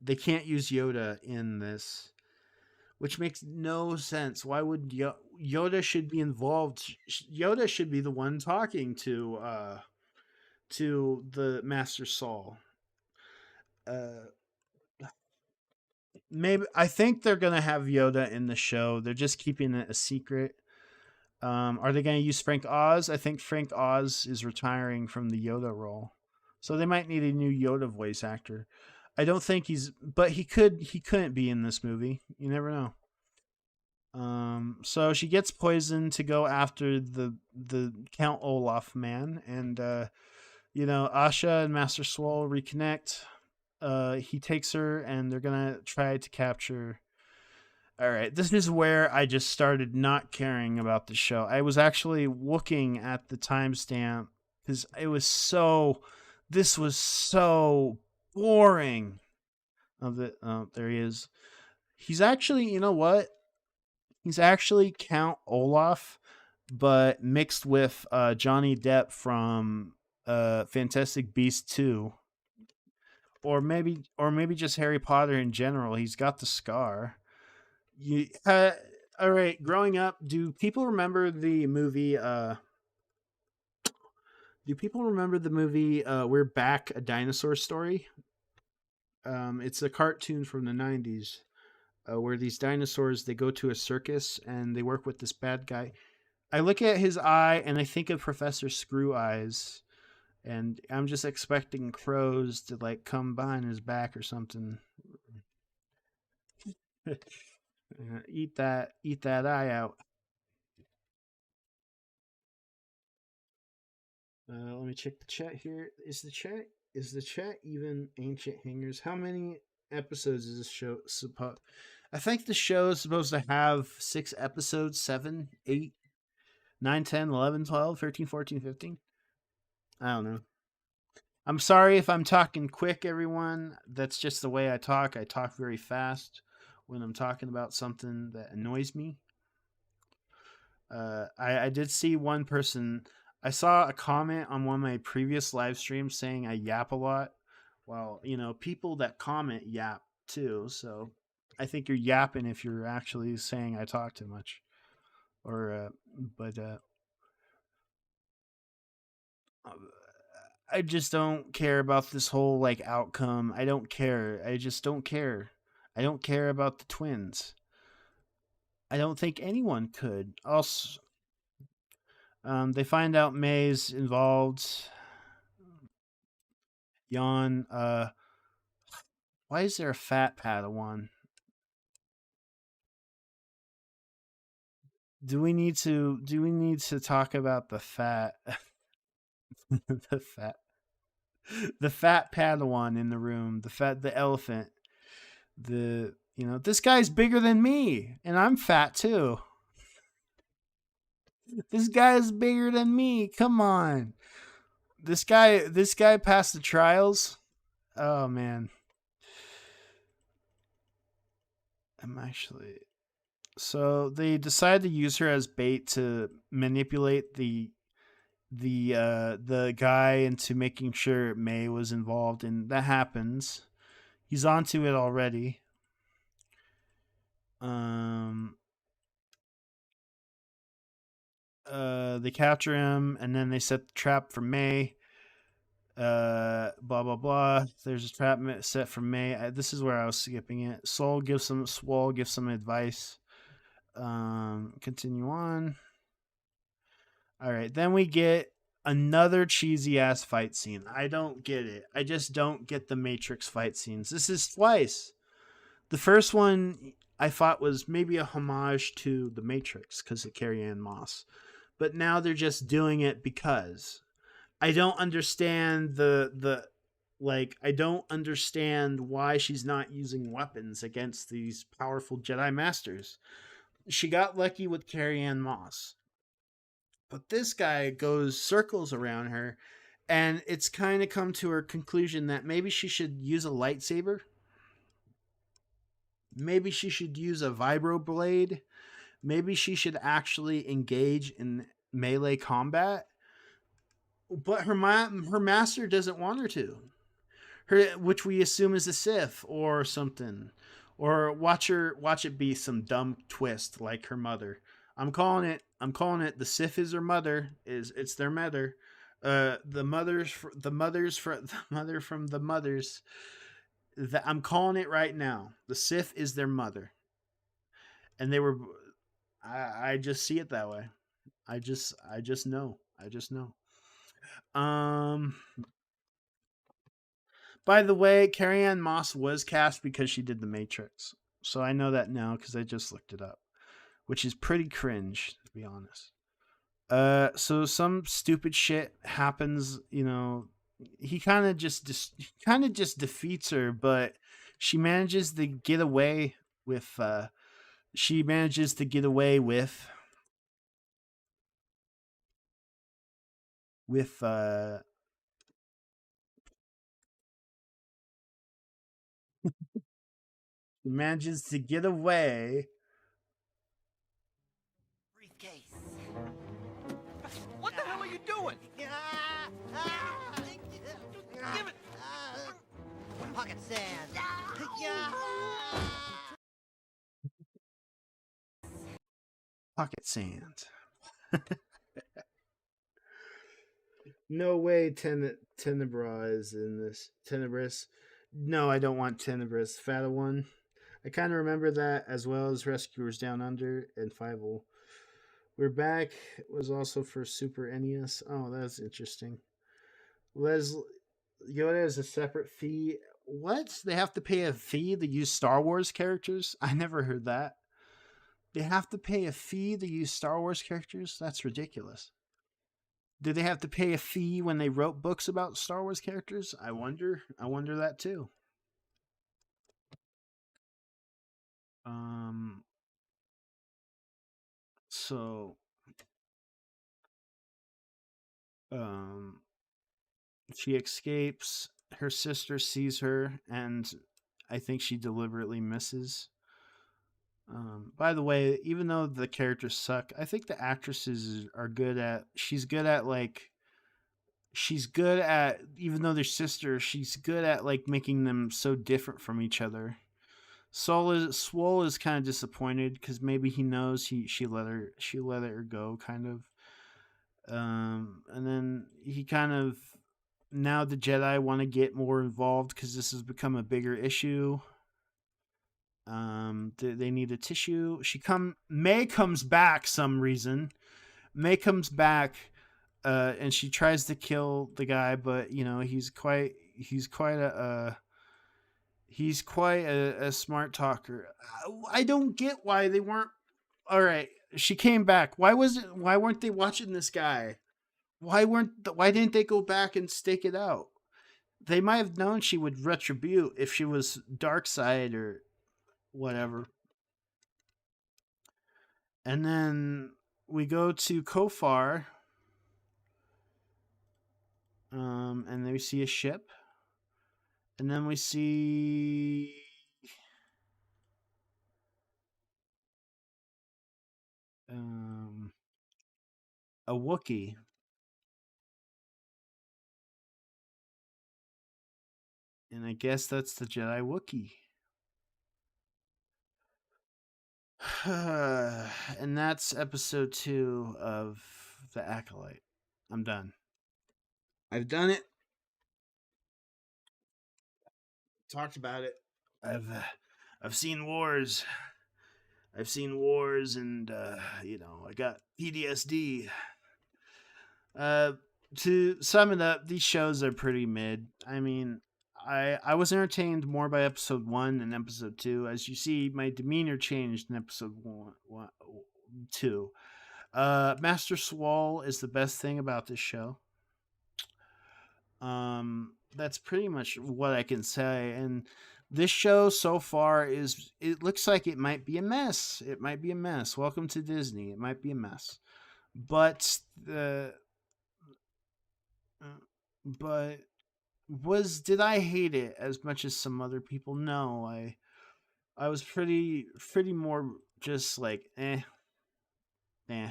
They can't use Yoda in this, which makes no sense. Why would Yoda should be involved? Yoda should be the one talking to the Master Saul. Uh, Maybe I think they're gonna have Yoda in the show. They're just keeping it a secret. Are they gonna use Frank Oz? I think Frank Oz is retiring from the Yoda role, so they might need a new Yoda voice actor. I don't think but he couldn't be in this movie. You never know. So she gets poisoned to go after the Count Olaf man, and Asha and Master Swall reconnect. He takes her, and they're gonna try to capture. All right, this is where I just started not caring about the show. I was actually looking at the timestamp because it was so. This was so boring. of it. Oh, there he is. He's actually, you know what? He's actually Count Olaf, but mixed with Johnny Depp from Fantastic Beasts 2, or maybe just Harry Potter in general. He's got the scar. You, all right. Growing up, do people remember the movie? Do people remember the movie "We're Back: A Dinosaur Story"? It's a cartoon from the '90s where these dinosaurs they go to a circus and they work with this bad guy. I look at his eye and I think of Professor Screw Eyes, and I'm just expecting crows to like come behind his back or something. Eat that eye out. Let me check the chat here. Is the chat even ancient hangers? How many episodes is this show supposed? I think the show is supposed to have 6 episodes, 7, 8, 9, 10, 11, 12, 13, 14, 15. I don't know. I'm sorry if I'm talking quick, everyone. That's just the way I talk. I talk very fast when I'm talking about something that annoys me. I did see one person. I saw a comment on one of my previous live streams saying I yap a lot. Well, people that comment yap too. So I think you're yapping if you're actually saying I talk too much. Or, but I just don't care about this whole like outcome. I don't care. I just don't care. I don't care about the twins. I don't think anyone could. Also, they find out May's involved. Yawn. Why is there a fat Padawan? Do we need to talk about the fat the fat the fat Padawan in the room, the elephant. This guy's bigger than me and I'm fat too. This guy's bigger than me. Come on. This guy passed the trials. Oh man. I'm actually So they decide to use her as bait to manipulate the guy into making sure May was involved, and that happens. He's onto it already. Um, they capture him, and then they set the trap for May. Blah blah blah. There's a trap set for May. This is where I was skipping it. Swole gives some advice. Continue on. All right, then we get another cheesy ass fight scene. I don't get it. I just don't get the Matrix fight scenes. This is twice. The first one I thought was maybe a homage to the Matrix because of Carrie Ann Moss, but now they're just doing it because I don't understand the like I don't understand why she's not using weapons against these powerful Jedi masters. She got lucky with Carrie Ann Moss, but this guy goes circles around her, and it's kind of come to her conclusion that maybe she should use a lightsaber. Maybe she should use a vibroblade. Maybe she should actually engage in melee combat. But her master doesn't want her to. Which we assume is a Sith or something, or watch it be some dumb twist like her mother. I'm calling it. The Sith is her mother. It's their mother. The mother from the mothers. I'm calling it right now. The Sith is their mother, and they were. I just see it that way. I just know. I just know. Um. By the way, Carrie Ann Moss was cast because she did The Matrix. So I know that now because I just looked it up, which is pretty cringe, to be honest. So some stupid shit happens, he kind of just defeats her, but she manages to get away with she manages to get away with He manages to get away. Briefcase. What the hell are you doing? Give it. Pocket sand. Pocket sand. No way Tenebra is in this. Tenebris. No, I don't want Tenebris. Fata one. I kind of remember that, as well as Rescuers Down Under and Fievel. We're Back was also for Super NES. Oh, that's interesting. Les Yoda is a separate fee. What? They have to pay a fee to use Star Wars characters? I never heard that. They have to pay a fee to use Star Wars characters? That's ridiculous. Did they have to pay a fee when they wrote books about Star Wars characters? I wonder. I wonder that too. Um. So. Um. She escapes. Her sister sees her, and I think she deliberately misses. By the way, even though the characters suck, I think the actresses are good at. She's good at like. She's good at, even though they're sisters, she's good at like making them so different from each other. Swole is kind of disappointed because maybe he knows she let her go kind of. And then he kind of, now the Jedi want to get more involved because this has become a bigger issue. They need a tissue. May comes back some reason. May comes back, and she tries to kill the guy, but you know he's quite a smart talker. I don't get why they weren't. All right, she came back. Why weren't they watching this guy? Why didn't they go back and stake it out? They might have known she would retribute if she was dark side or whatever. And then we go to Kofar, and then we see a ship, and then we see a Wookiee. And I guess that's the Jedi Wookiee. And that's episode 2 of The Acolyte. I'm done. I've done it. Talked about it. I've seen wars. I've seen wars, and I got PTSD. Uh, to sum it up, these shows are pretty mid. I mean, I was entertained more by episode 1 than episode 2. As you see, my demeanor changed in episode 2. Master Swall is the best thing about this show. That's pretty much what I can say. And this show so far it looks like it might be a mess. It might be a mess. Welcome to Disney. It might be a mess. But but did I hate it as much as some other people? No, I was pretty more just like eh, eh.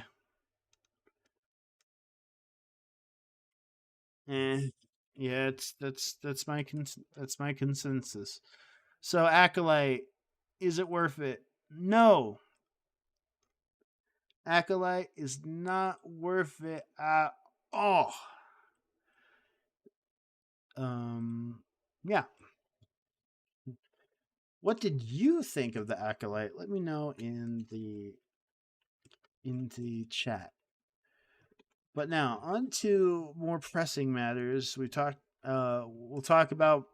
Yeah, that's my consensus. So Acolyte, is it worth it? No, Acolyte is not worth it at all. Yeah. What did you think of the Acolyte? Let me know in the chat. But now on to more pressing matters. We'll talk about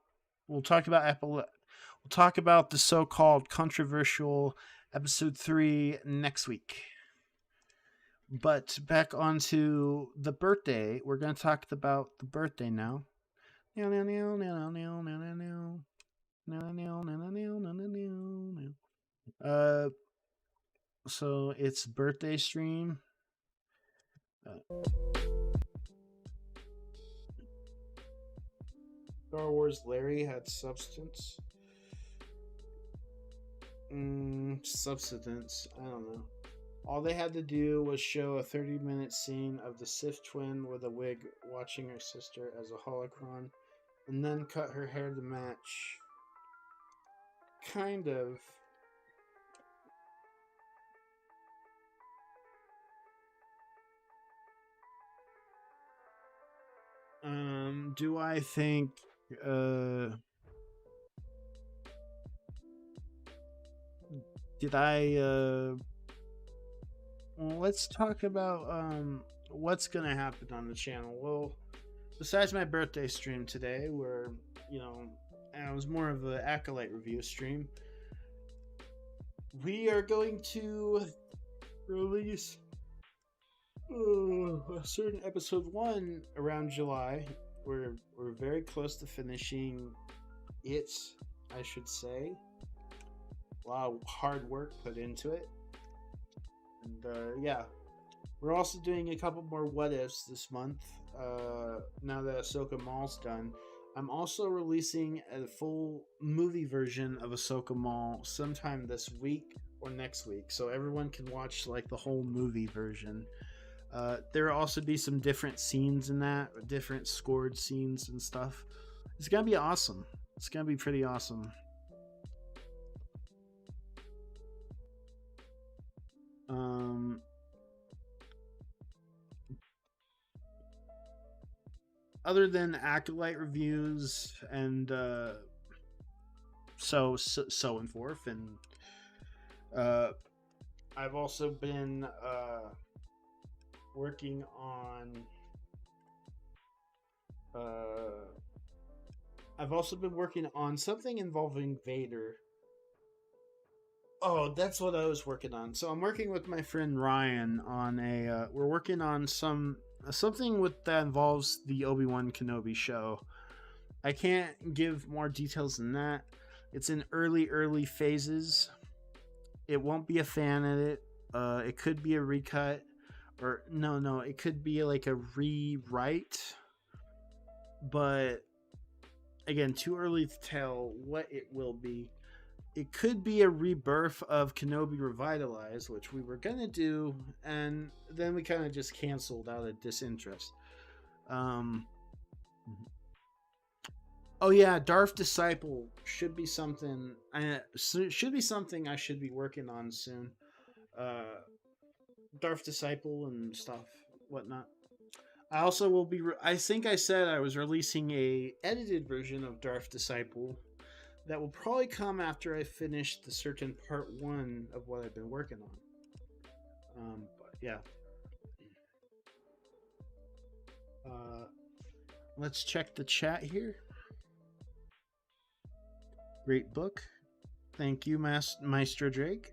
We'll talk about the so-called controversial episode 3 next week. But back onto the birthday. We're going to talk about the birthday now. Uh, so it's birthday stream. Star Wars Larry had substance. Substance. I don't know. All they had to do was show a 30-minute scene of the Sith twin with a wig watching her sister as a holocron, and then cut her hair to match. Kind of. Do I think did I well, let's talk about what's gonna happen on the channel. Well, besides my birthday stream today, where it was more of an Acolyte review stream, we are going to release a certain episode 1 around July. We're very close to finishing it, I should say. A lot of hard work put into it. And yeah, we're also doing a couple more what ifs this month. Now that Ahsoka Mall's done, I'm also releasing a full movie version of Ahsoka Mall sometime this week or next week, so everyone can watch like the whole movie version. There will also be some different scenes in that, different scored scenes and stuff. It's gonna be awesome. It's gonna be pretty awesome. Other than Acolyte reviews and so and forth, and I've also been working on something involving Vader. Oh, that's what I was working on. So I'm working with my friend Ryan on we're working on something that involves the Obi-Wan Kenobi show. I can't give more details than that. It's in early phases. It won't be a fan edit. It could be a recut, or no, it could be like a rewrite. But again, too early to tell what it will be. It could be a rebirth of Kenobi Revitalized, which we were gonna do, and then we kind of just canceled out of disinterest. Oh yeah, Darth Disciple should be something. Should be something I should be working on soon. Darth Disciple and stuff, whatnot. I also will be. I think I said I was releasing a edited version of Darth Disciple that will probably come after I finish the certain part 1 of what I've been working on. But yeah. Let's check the chat here. Great book. Thank you, Maestro Drake.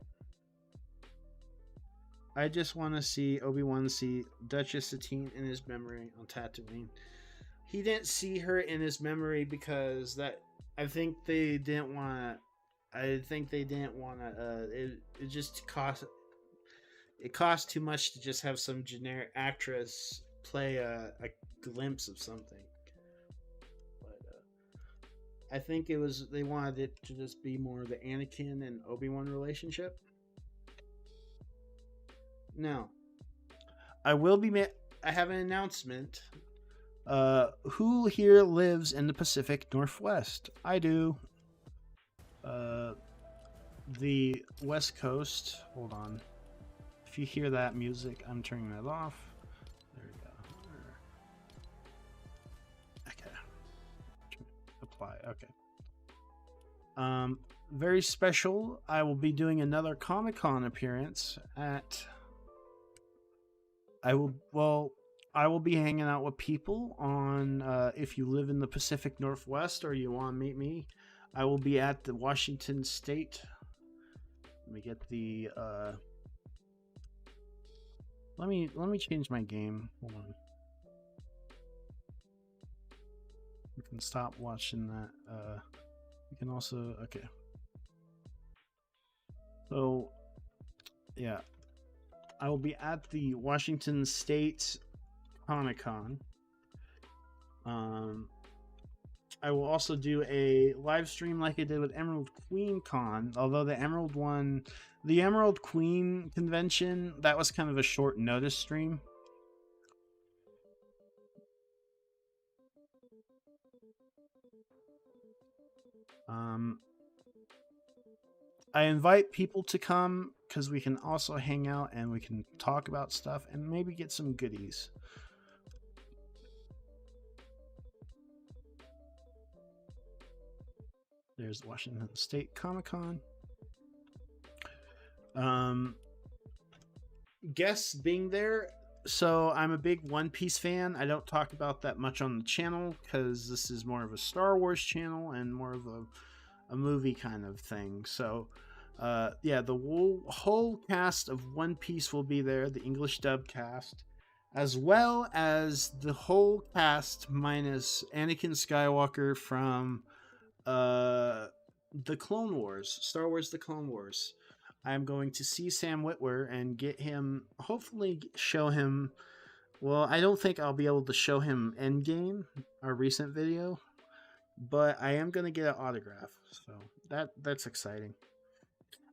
I just want to see Obi-Wan see Duchess Satine in his memory on Tatooine. He didn't see her in his memory because I think they didn't want to. It just cost. It cost too much to just have some generic actress play a glimpse of something. But I think they wanted it to just be more the Anakin and Obi-Wan relationship. Now, I have an announcement. Who here lives in the Pacific Northwest? I do. The West Coast. Hold on. If you hear that music, I'm turning that off. There we go. Okay. Apply. Okay. Very special. I will be doing another Comic-Con appearance at. I will be hanging out with people on, if you live in the Pacific Northwest or you want to meet me, I will be at the Washington State. Let me get the, let me change my game. Hold on. We can stop watching that. We can also, okay. So, yeah. I will be at the Washington State Comic-Con. I will also do a live stream like I did with Emerald Queen Con. Although the Emerald Queen convention, that was kind of a short notice stream. I invite people to come because we can also hang out and we can talk about stuff and maybe get some goodies. There's Washington State Comic-Con. Guests being there. So I'm a big One Piece fan. I don't talk about that much on the channel because this is more of a Star Wars channel and more of a movie kind of thing. So yeah, the whole cast of One Piece will be there, the English dub cast, as well as the whole cast minus Anakin Skywalker from the Clone Wars, Star Wars: The Clone Wars. I'm going to see Sam Witwer and get him, hopefully show him. Well, I don't think I'll be able to show him Endgame, our recent video, but I am going to get an autograph, so that's exciting.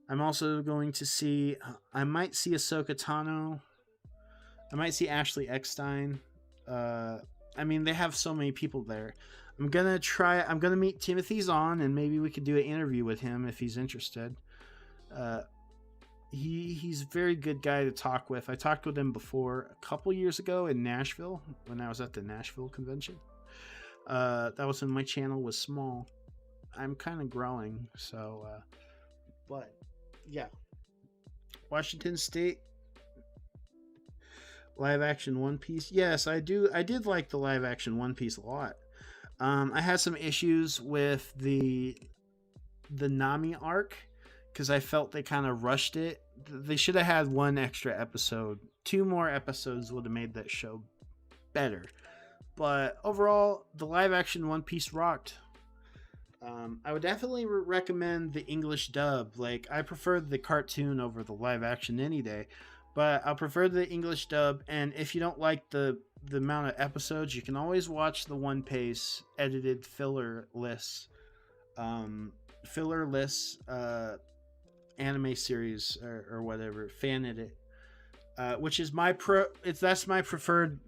I'm also going to see, I might see Ahsoka Tano. I might see Ashley Eckstein. I mean, they have so many people there. I'm gonna meet Timothy Zahn, and maybe we could do an interview with him if he's interested. He's a very good guy to talk with. I talked with him before a couple years ago in Nashville when I was at the Nashville convention. That was when my channel was small. I'm kind of growing, so but yeah. Washington State live action One Piece. Yes, I did like the live action One Piece a lot. I had some issues with the Nami arc because I felt they kind of rushed it. They should have had one extra episode. 2 more episodes would have made that show better. But overall, the live action One Piece rocked. I would definitely recommend the English dub. Like, I prefer the cartoon over the live action any day, but I'll prefer the English dub. And if you don't like the amount of episodes, you can always watch the One Piece edited fillerless anime series or whatever, fan edit, which is that's my preferred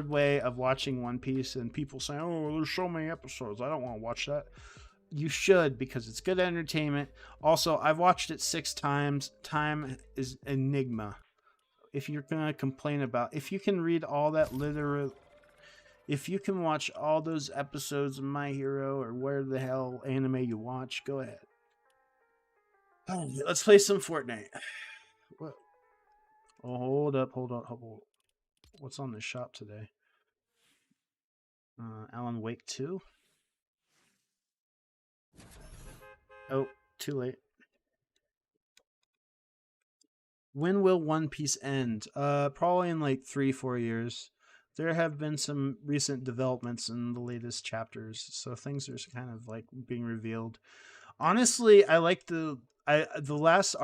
way of watching One Piece. And people say, oh, there's so many episodes, I don't want to watch that. You should, because it's good entertainment. Also, I've watched it 6 times. Time is enigma. If you're gonna complain about, if you can read all that if you can watch all those episodes of My Hero or where the hell anime you watch, go ahead. Let's play some Fortnite. What? Oh, hold up. What's on the shop today? Alan Wake 2? Oh, too late. When will One Piece end? Probably in like 3-4 years. There have been some recent developments in the latest chapters, so things are kind of like being revealed. Honestly, I like the last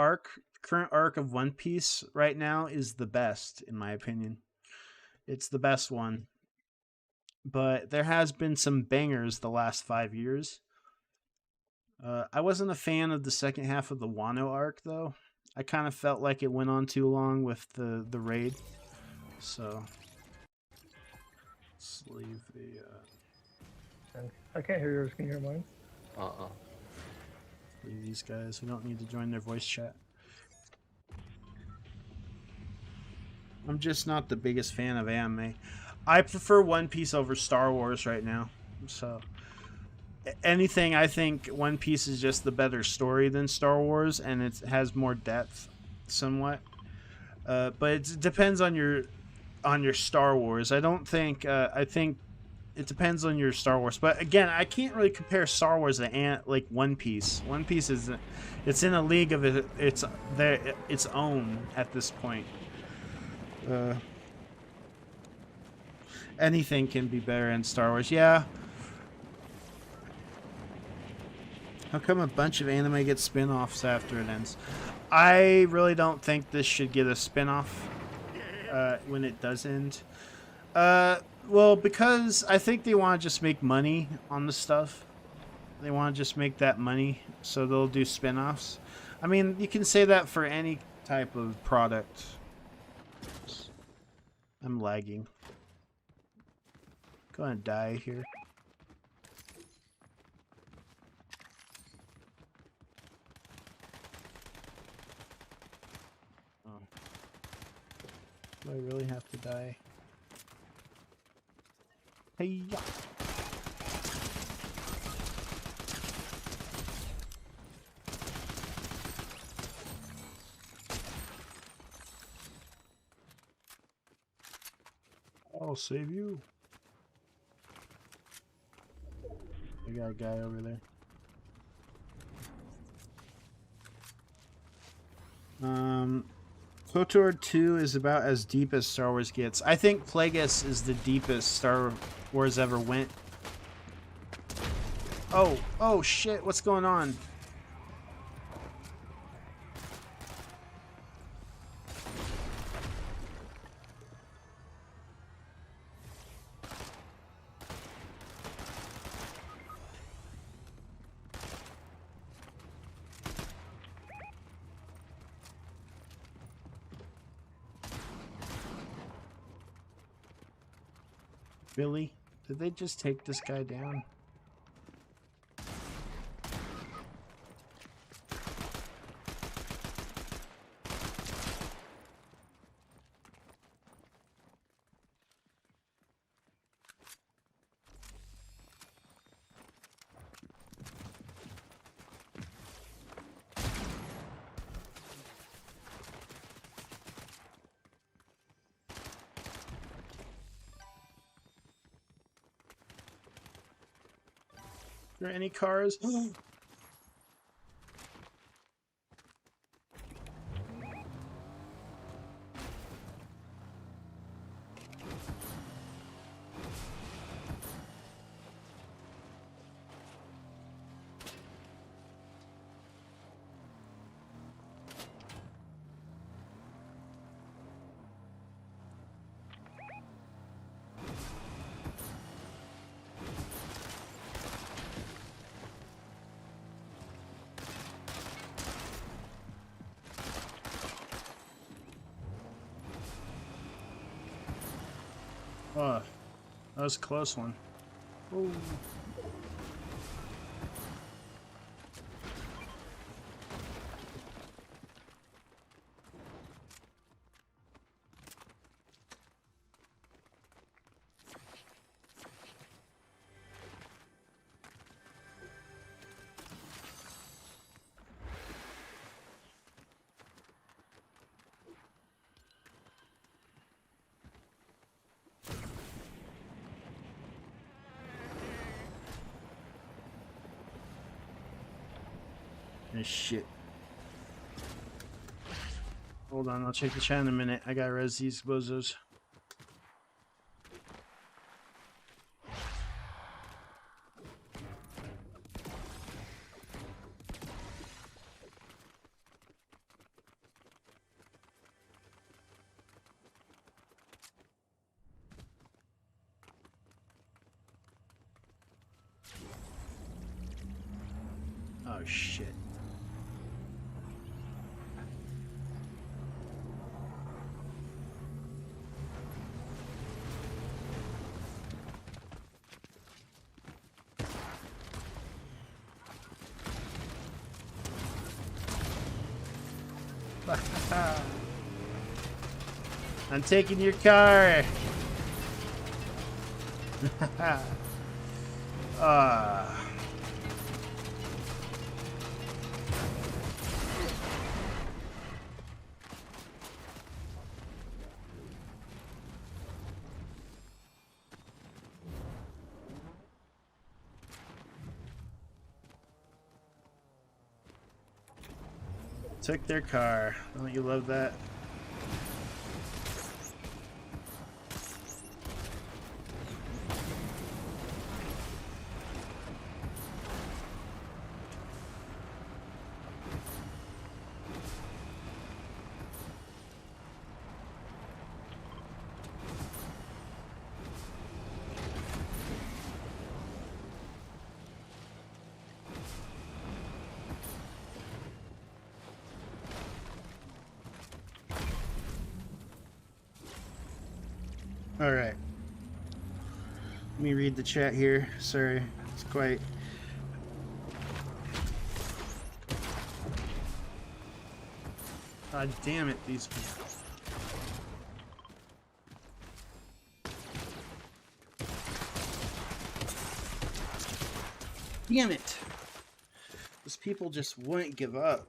current arc of One Piece right now is the best, in my opinion. It's the best one. But there has been some bangers the last 5 years. I wasn't a fan of the second half of the Wano arc, though. I kind of felt like it went on too long with the raid. So let's leave the. I can't hear yours. Can you hear mine? Leave these guys. We don't need to join their voice chat. I'm just not the biggest fan of anime. I prefer One Piece over Star Wars right now. So anything, I think One Piece is just the better story than Star Wars, and it has more depth, somewhat. But it depends on your Star Wars. I don't think. I think it depends on your Star Wars. But again, I can't really compare Star Wars to like One Piece. One Piece it's in a league of its own at this point. Anything can be better in Star Wars. Yeah. How come a bunch of anime gets spin-offs after it ends? I really don't think this should get a spin-off when it does end. Well, because I think they want to just make money on the stuff. They want to just make that money, so they'll do spin-offs. I mean, you can say that for any type of product. I'm lagging. Go ahead and die here. Oh. Do I really have to die? Hey, ya. I'll save you. We got a guy over there. KOTOR 2 is about as deep as Star Wars gets. I think Plagueis is the deepest Star Wars ever went. Oh shit, what's going on? Really? Did they just take this guy down? Are there any cars? Oh, that was a close one. Ooh. Shit. Hold on, I'll check the chat in a minute. I gotta res these bozos. Oh shit. I'm taking your car. Took their car. Don't you love that? All right. Let me read the chat here. Sorry, it's quite. God damn it, these people. Damn it! Those people just wouldn't give up.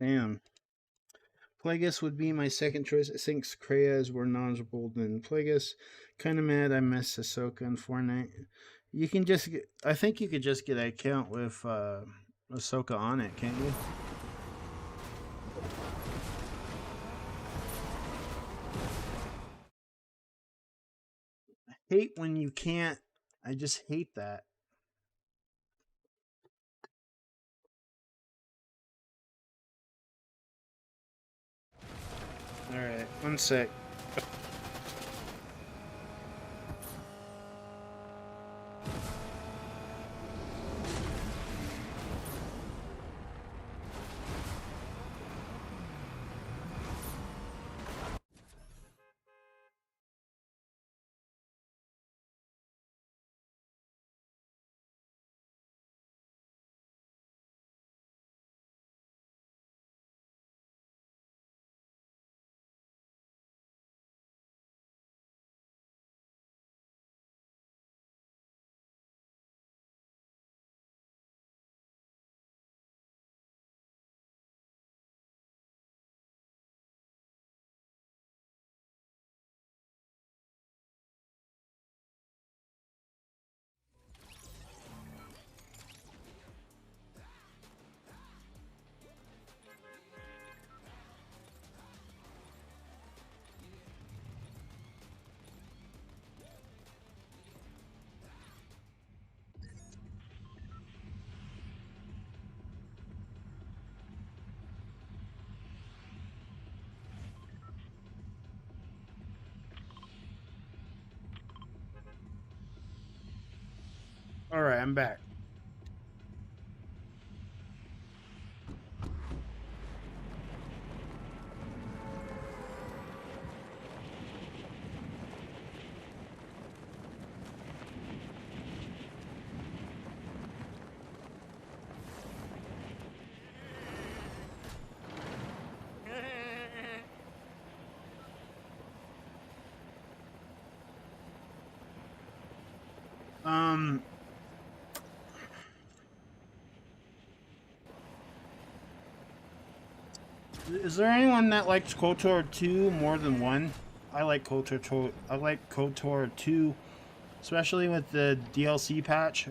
Damn. Plagueis would be my second choice. I think Krayas were knowledgeable than Plagueis. Kinda mad I missed Ahsoka in Fortnite. You can just get, I think you could just get an account with Ahsoka on it, can't you? I hate when you can't. I just hate that. Alright, one sec. Alright, I'm back. Is there anyone that likes KOTOR 2 more than 1? I like KOTOR 2, especially with the DLC patch.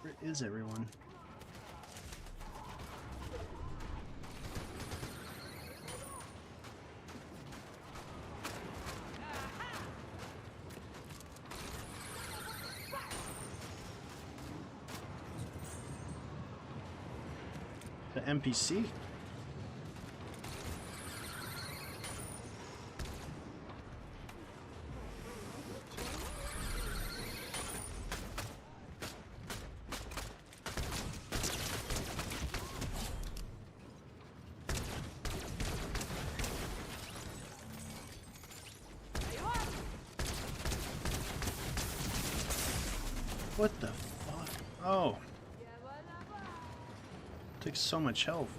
Where is everyone? The NPC? What the fuck? Oh. Takes so much health.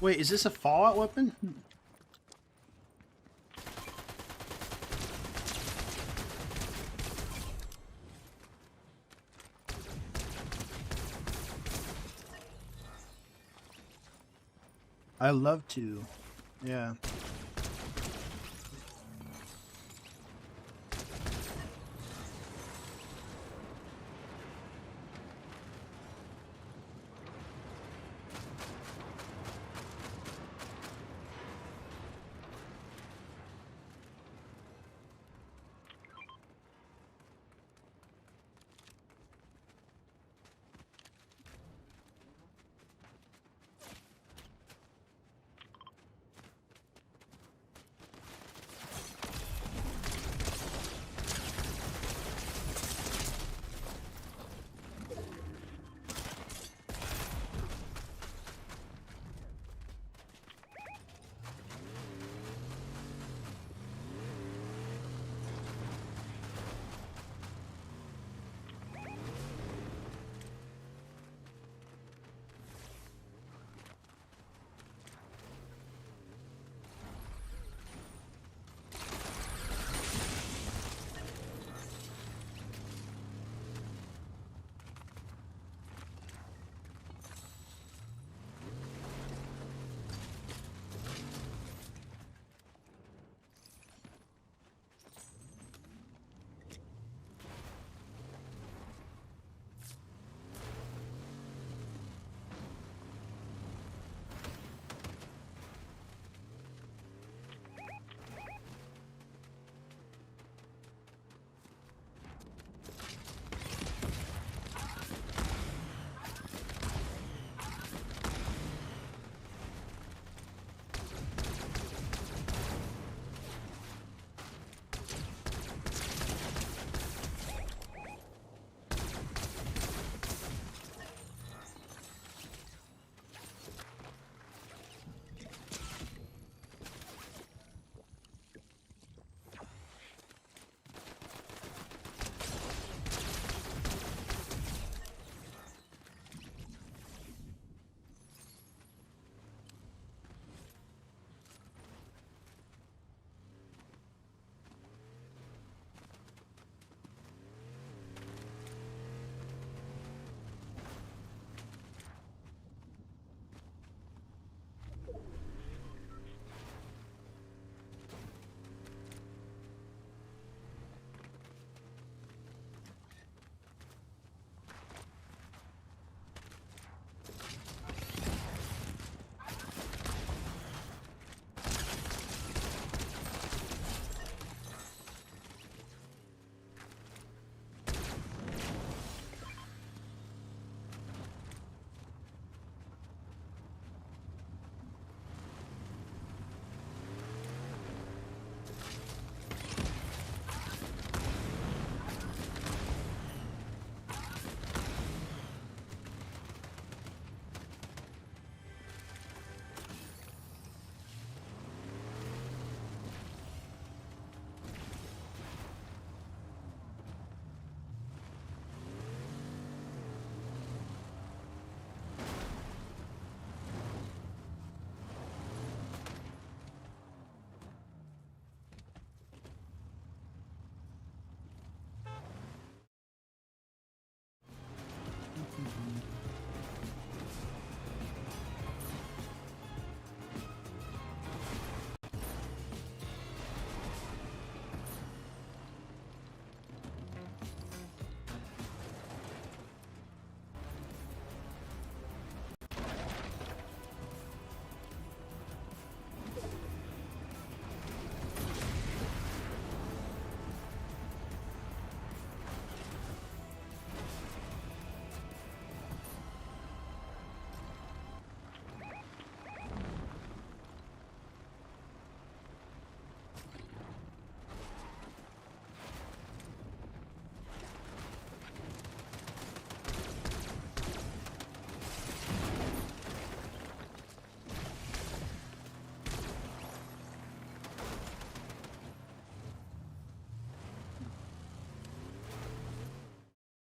Wait, is this a Fallout weapon? I love to. Yeah.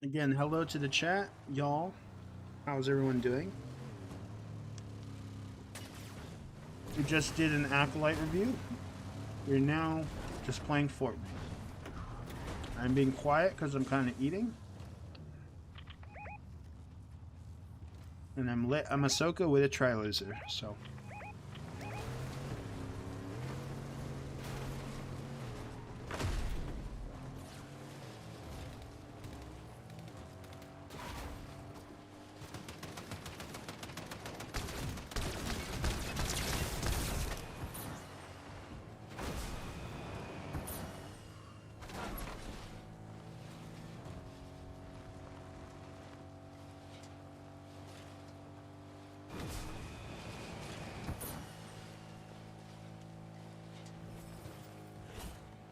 Again, hello to the chat, y'all. How's everyone doing? We just did an Acolyte review. We're now just playing Fortnite. I'm being quiet because I'm kind of eating. And I'm lit. I'm Ahsoka with a tri-laser, so.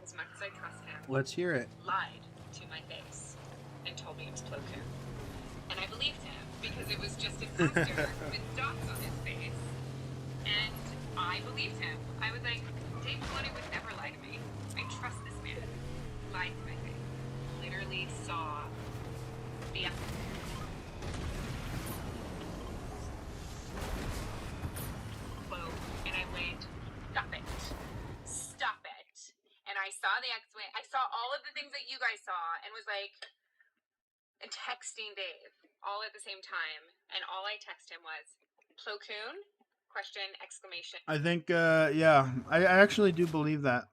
As much as I trust him, Let's hear it. lied to my face and told me it was Plo Koon. And I believed him because it was just an actor with dots on his face. And I believed him. I was like, Dave Filoni would never lie to me. I trust this man. Lied to my face. Literally saw the cloak and I went, stop it. Stop it. And I saw the X-Wing. I saw all of the things that you guys saw and was like, texting Dave all at the same time. And all I text him was, Plo Koon? Question, exclamation. I think, yeah, I actually do believe that.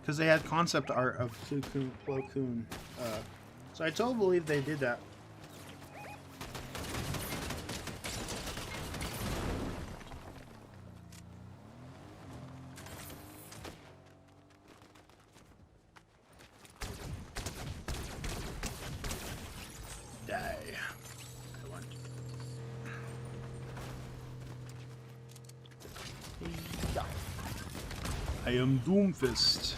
Because they had concept art of Plo Koon. So I totally believe they did that. Die. Good one. I am Doomfist.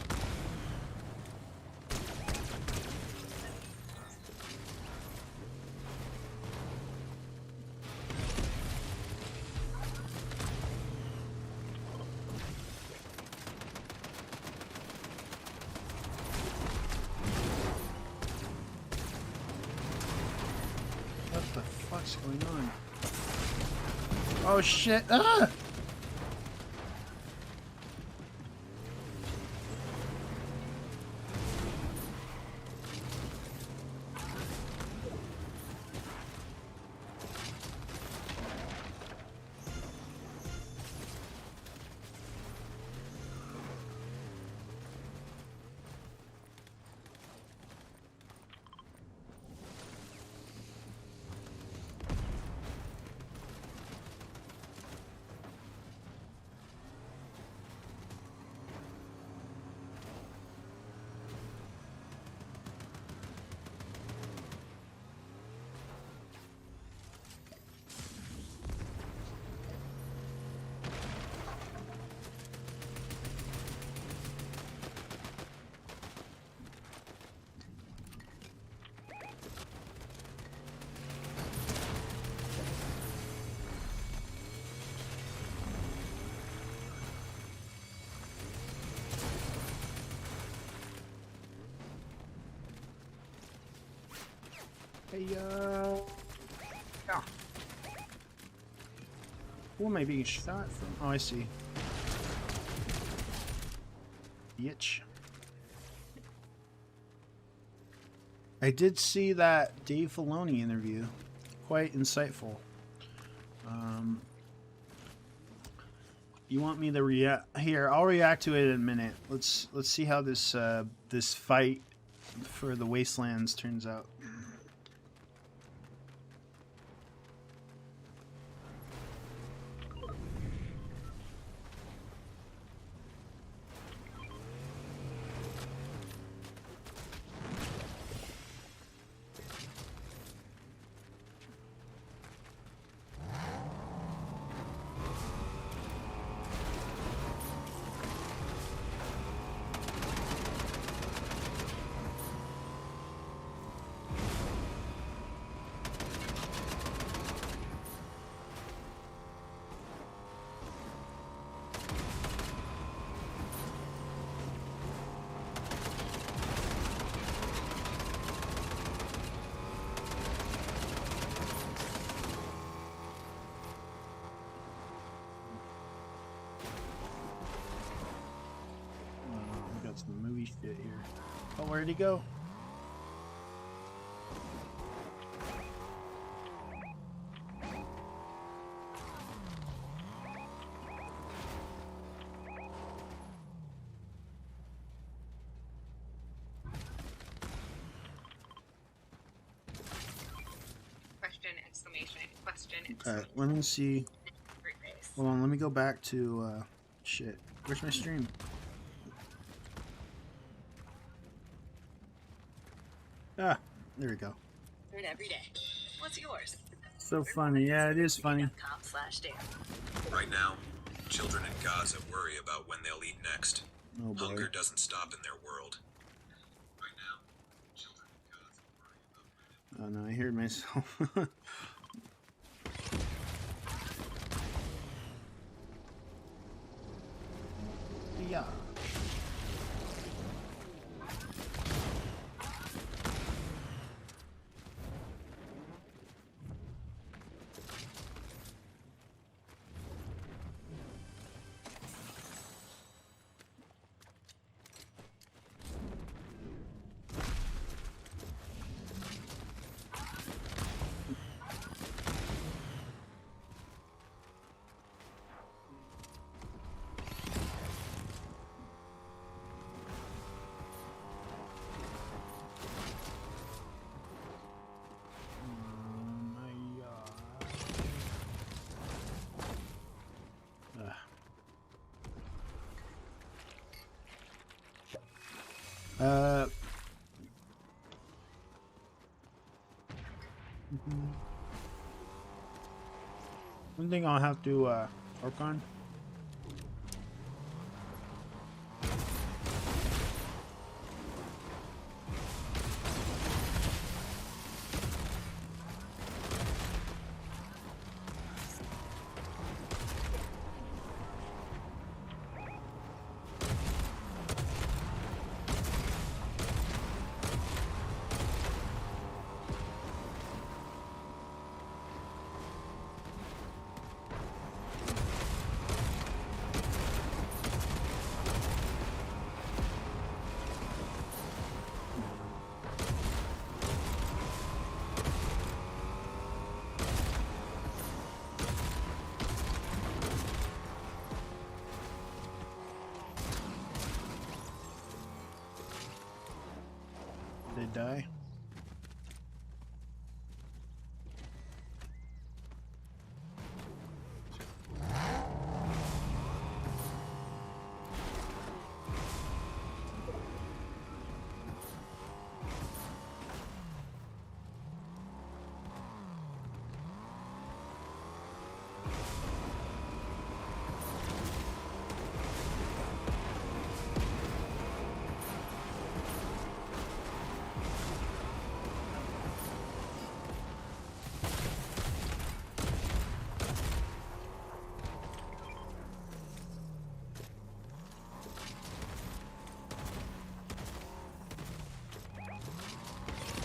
What the fuck's going on? Oh shit! Ah! Hey, who am I being shot from? Oh, I see. Bitch. I did see that Dave Filoni interview. Quite insightful. You want me to react? Here, I'll react to it in a minute. Let's see how this this fight for the Wastelands turns out. heavy shit here. Oh, where'd he go? Question, exclamation, question, Okay, exclamation. let me see. Great race. Hold on, let me go back to, shit. Where's my stream? Ah, there we go. Learn every day. What's yours? So funny. Yeah, it is funny. .com/dare. Right now, children in Gaza worry about when they'll eat next. Oh boy. Hunger doesn't stop in their world. Right now, children in Gaza worry about when they'll Oh no, I hear myself. Yeah. Uh. One thing I'll have to work on. They die.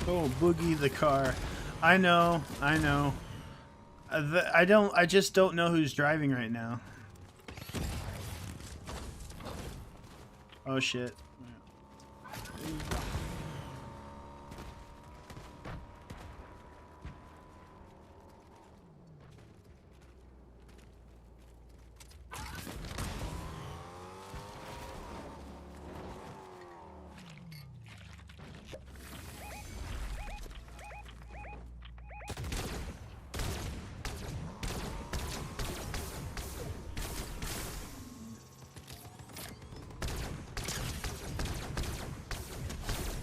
Oh, Boogie the car. I know, I know. I just don't know who's driving right now. Oh shit.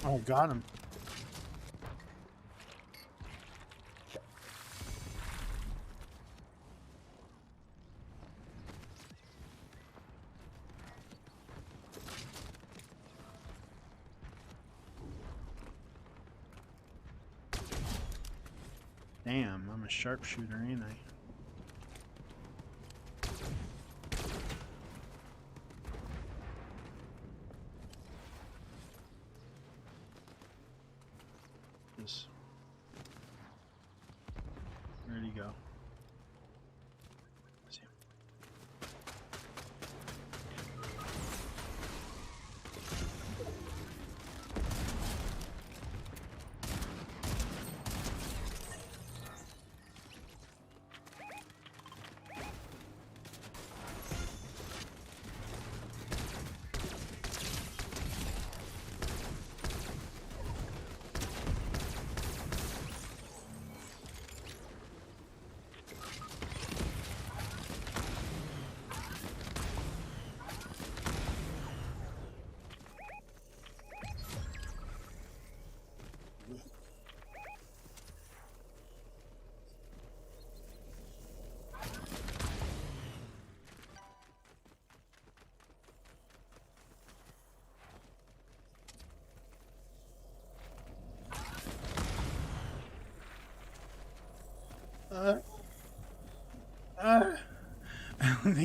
Oh, got him. Damn, I'm a sharpshooter, ain't I? This. Where'd he go? See him.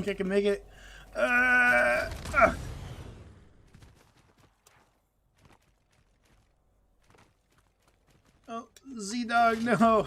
think I can make it. Oh, Z-Dog, no.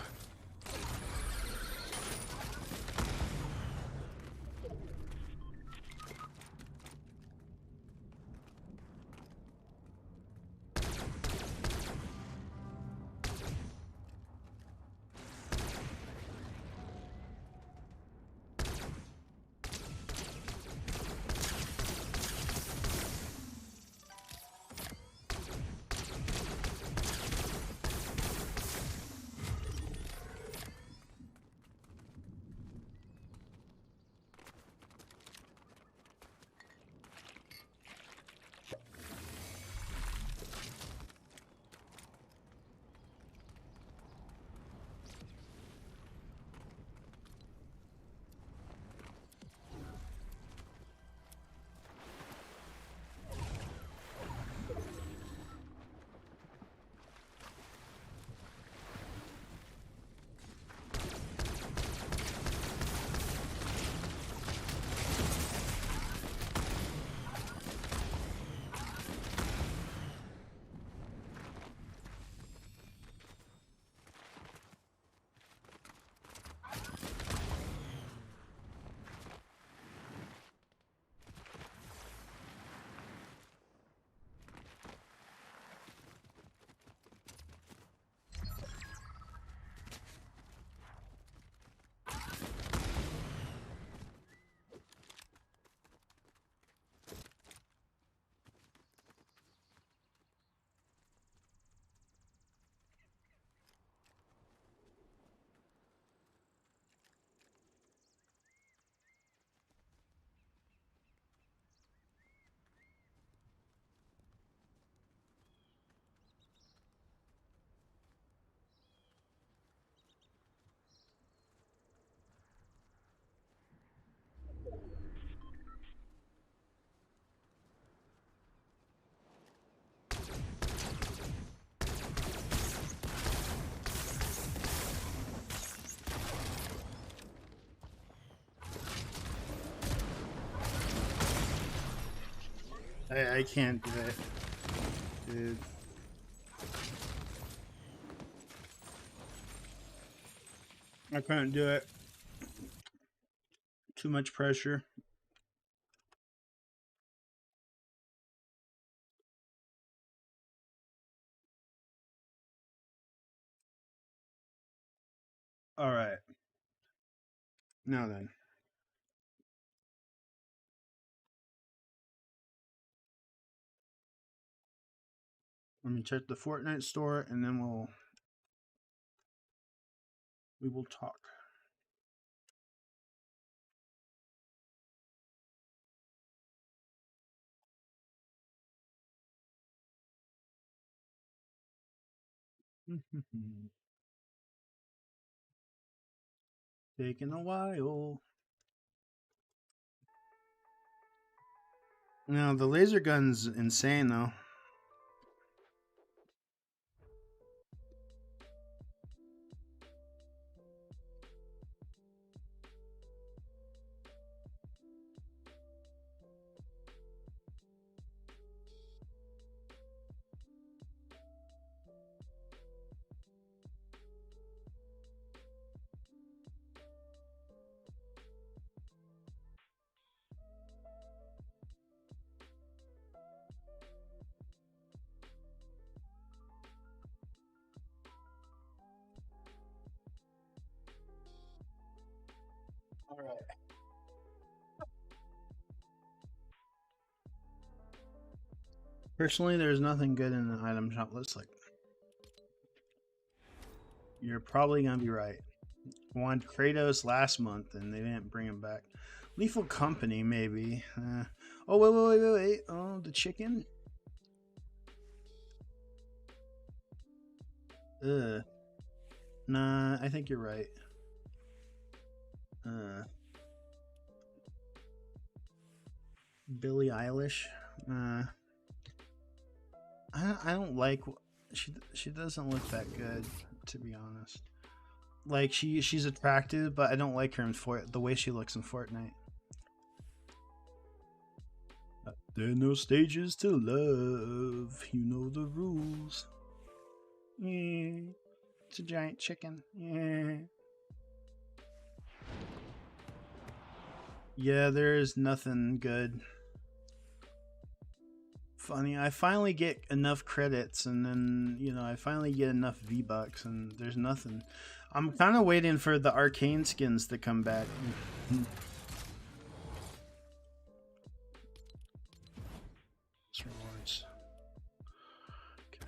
I can't do it, dude. I couldn't do it. Too much pressure. All right. Now then. Let me check the Fortnite store and then we will talk. Taking a while. Now the laser gun's insane though. All right. Personally, there's nothing good in the item shop list. Like, you're probably gonna be right. I wanted Kratos last month, and they didn't bring him back. Lethal Company, maybe. Oh wait! Oh, the chicken. Nah, I think you're right. Billie Eilish. I don't like. She doesn't look that good, to be honest. Like she's attractive, but I don't like her in the way she looks in Fortnite. There are no stages to love. You know the rules. Yeah. It's a giant chicken. Yeah. Yeah, there is nothing good. Funny, I finally get enough credits, and then, you know, I finally get enough V-Bucks, and there's nothing. I'm kind of waiting for the arcane skins to come back. Rewards. Okay.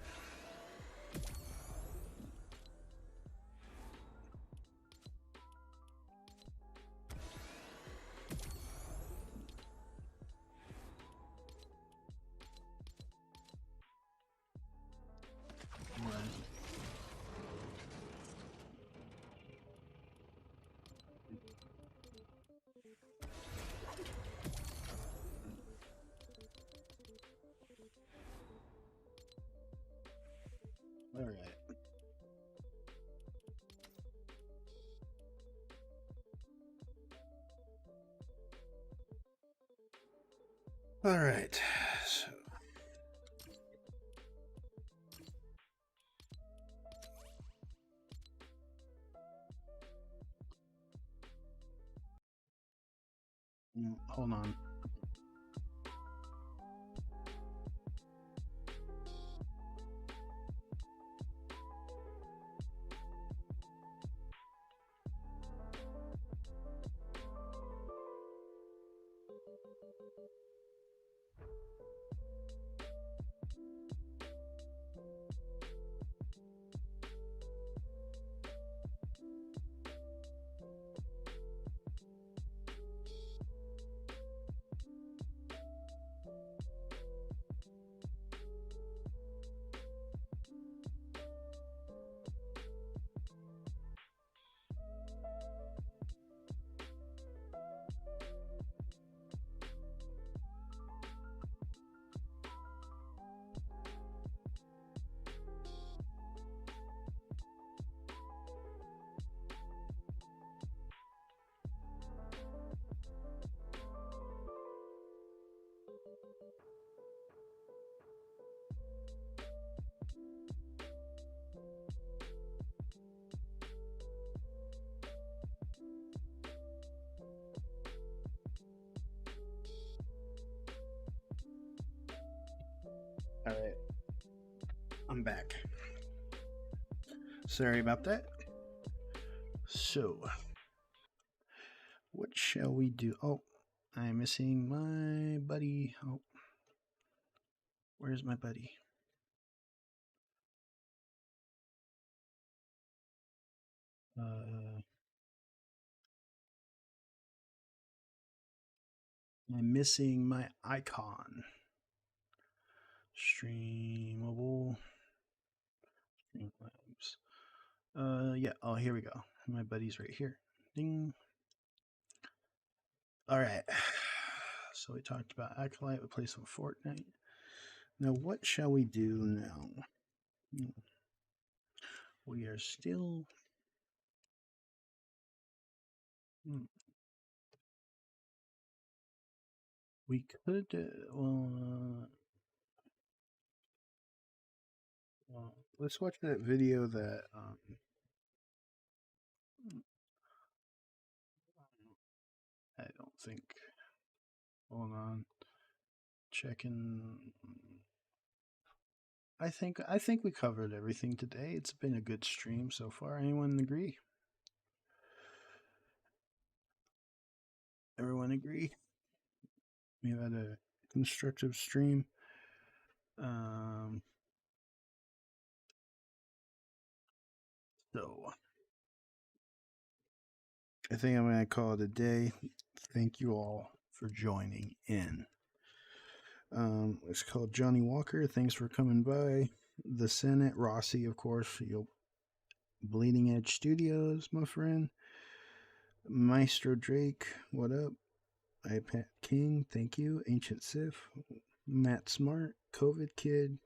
All right. All right. So. Hold on. All right. I'm back. Sorry about that. So, what shall we do? Oh, I'm missing my buddy. Oh, where's my buddy? I'm missing my icon. Streamable. Streamlabs. Yeah. Oh, here we go. My buddy's right here. Ding. All right. So we talked about Acolyte. We play some Fortnite. Now, what shall we do now? We are still. We could. Well, let's watch that video that. I don't think. Hold on. Checking. I think we covered everything today. It's been a good stream so far. Anyone agree? Everyone agree? We had a constructive stream. So I think I'm gonna call it a day. Thank you all for joining in. It's called Johnny Walker. Thanks for coming by. The Senate, Rossi, of course. Bleeding Edge Studios, my friend. Maestro Drake, what up? iPad King, thank you. Ancient Sif, Matt Smart, COVID Kid,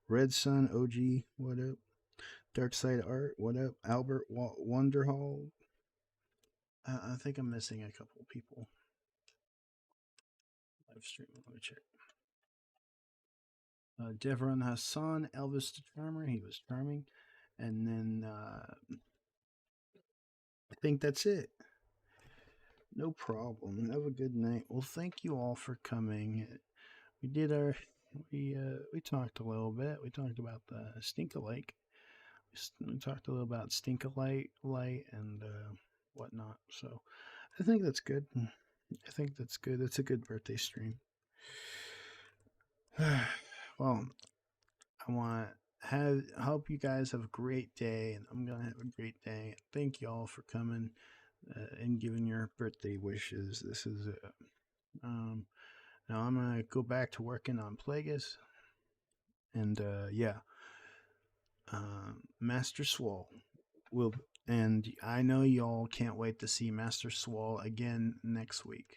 Red Sun OG, what up? Dark Side Art, what up? Albert Wonderhall. I think I'm missing a couple people. Live stream, let me check. Devon Hassan, Elvis the Charmer. He was charming. And then I think that's it. No problem. Have a good night. Well, thank you all for coming. We did our we talked a little bit. We talked about the Stinkalake. We talked a little about Stinkalite light and whatnot. So I think that's good. I think that's good. It's a good birthday stream. Well, I want to hope you guys have a great day, and I'm gonna have a great day. Thank you all for coming and giving your birthday wishes. This is now I'm gonna go back to working on Plagueis, and yeah, Master Swole will, and I know y'all can't wait to see Master Swole again next week.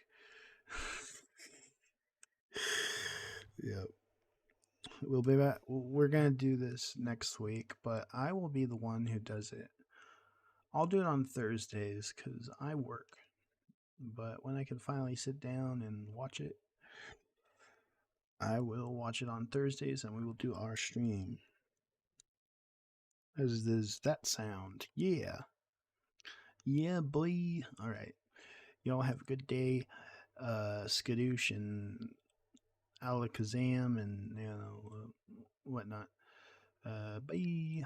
Yep. We'll be back. We're gonna do this next week, but I will be the one who does it. I'll do it on Thursdays because I work. But when I can finally sit down and watch it, I will watch it on Thursdays and we will do our stream. As does that sound? Yeah. Yeah, boy. Alright. Y'all have a good day. Skadoosh and Alakazam and, whatnot. Bye.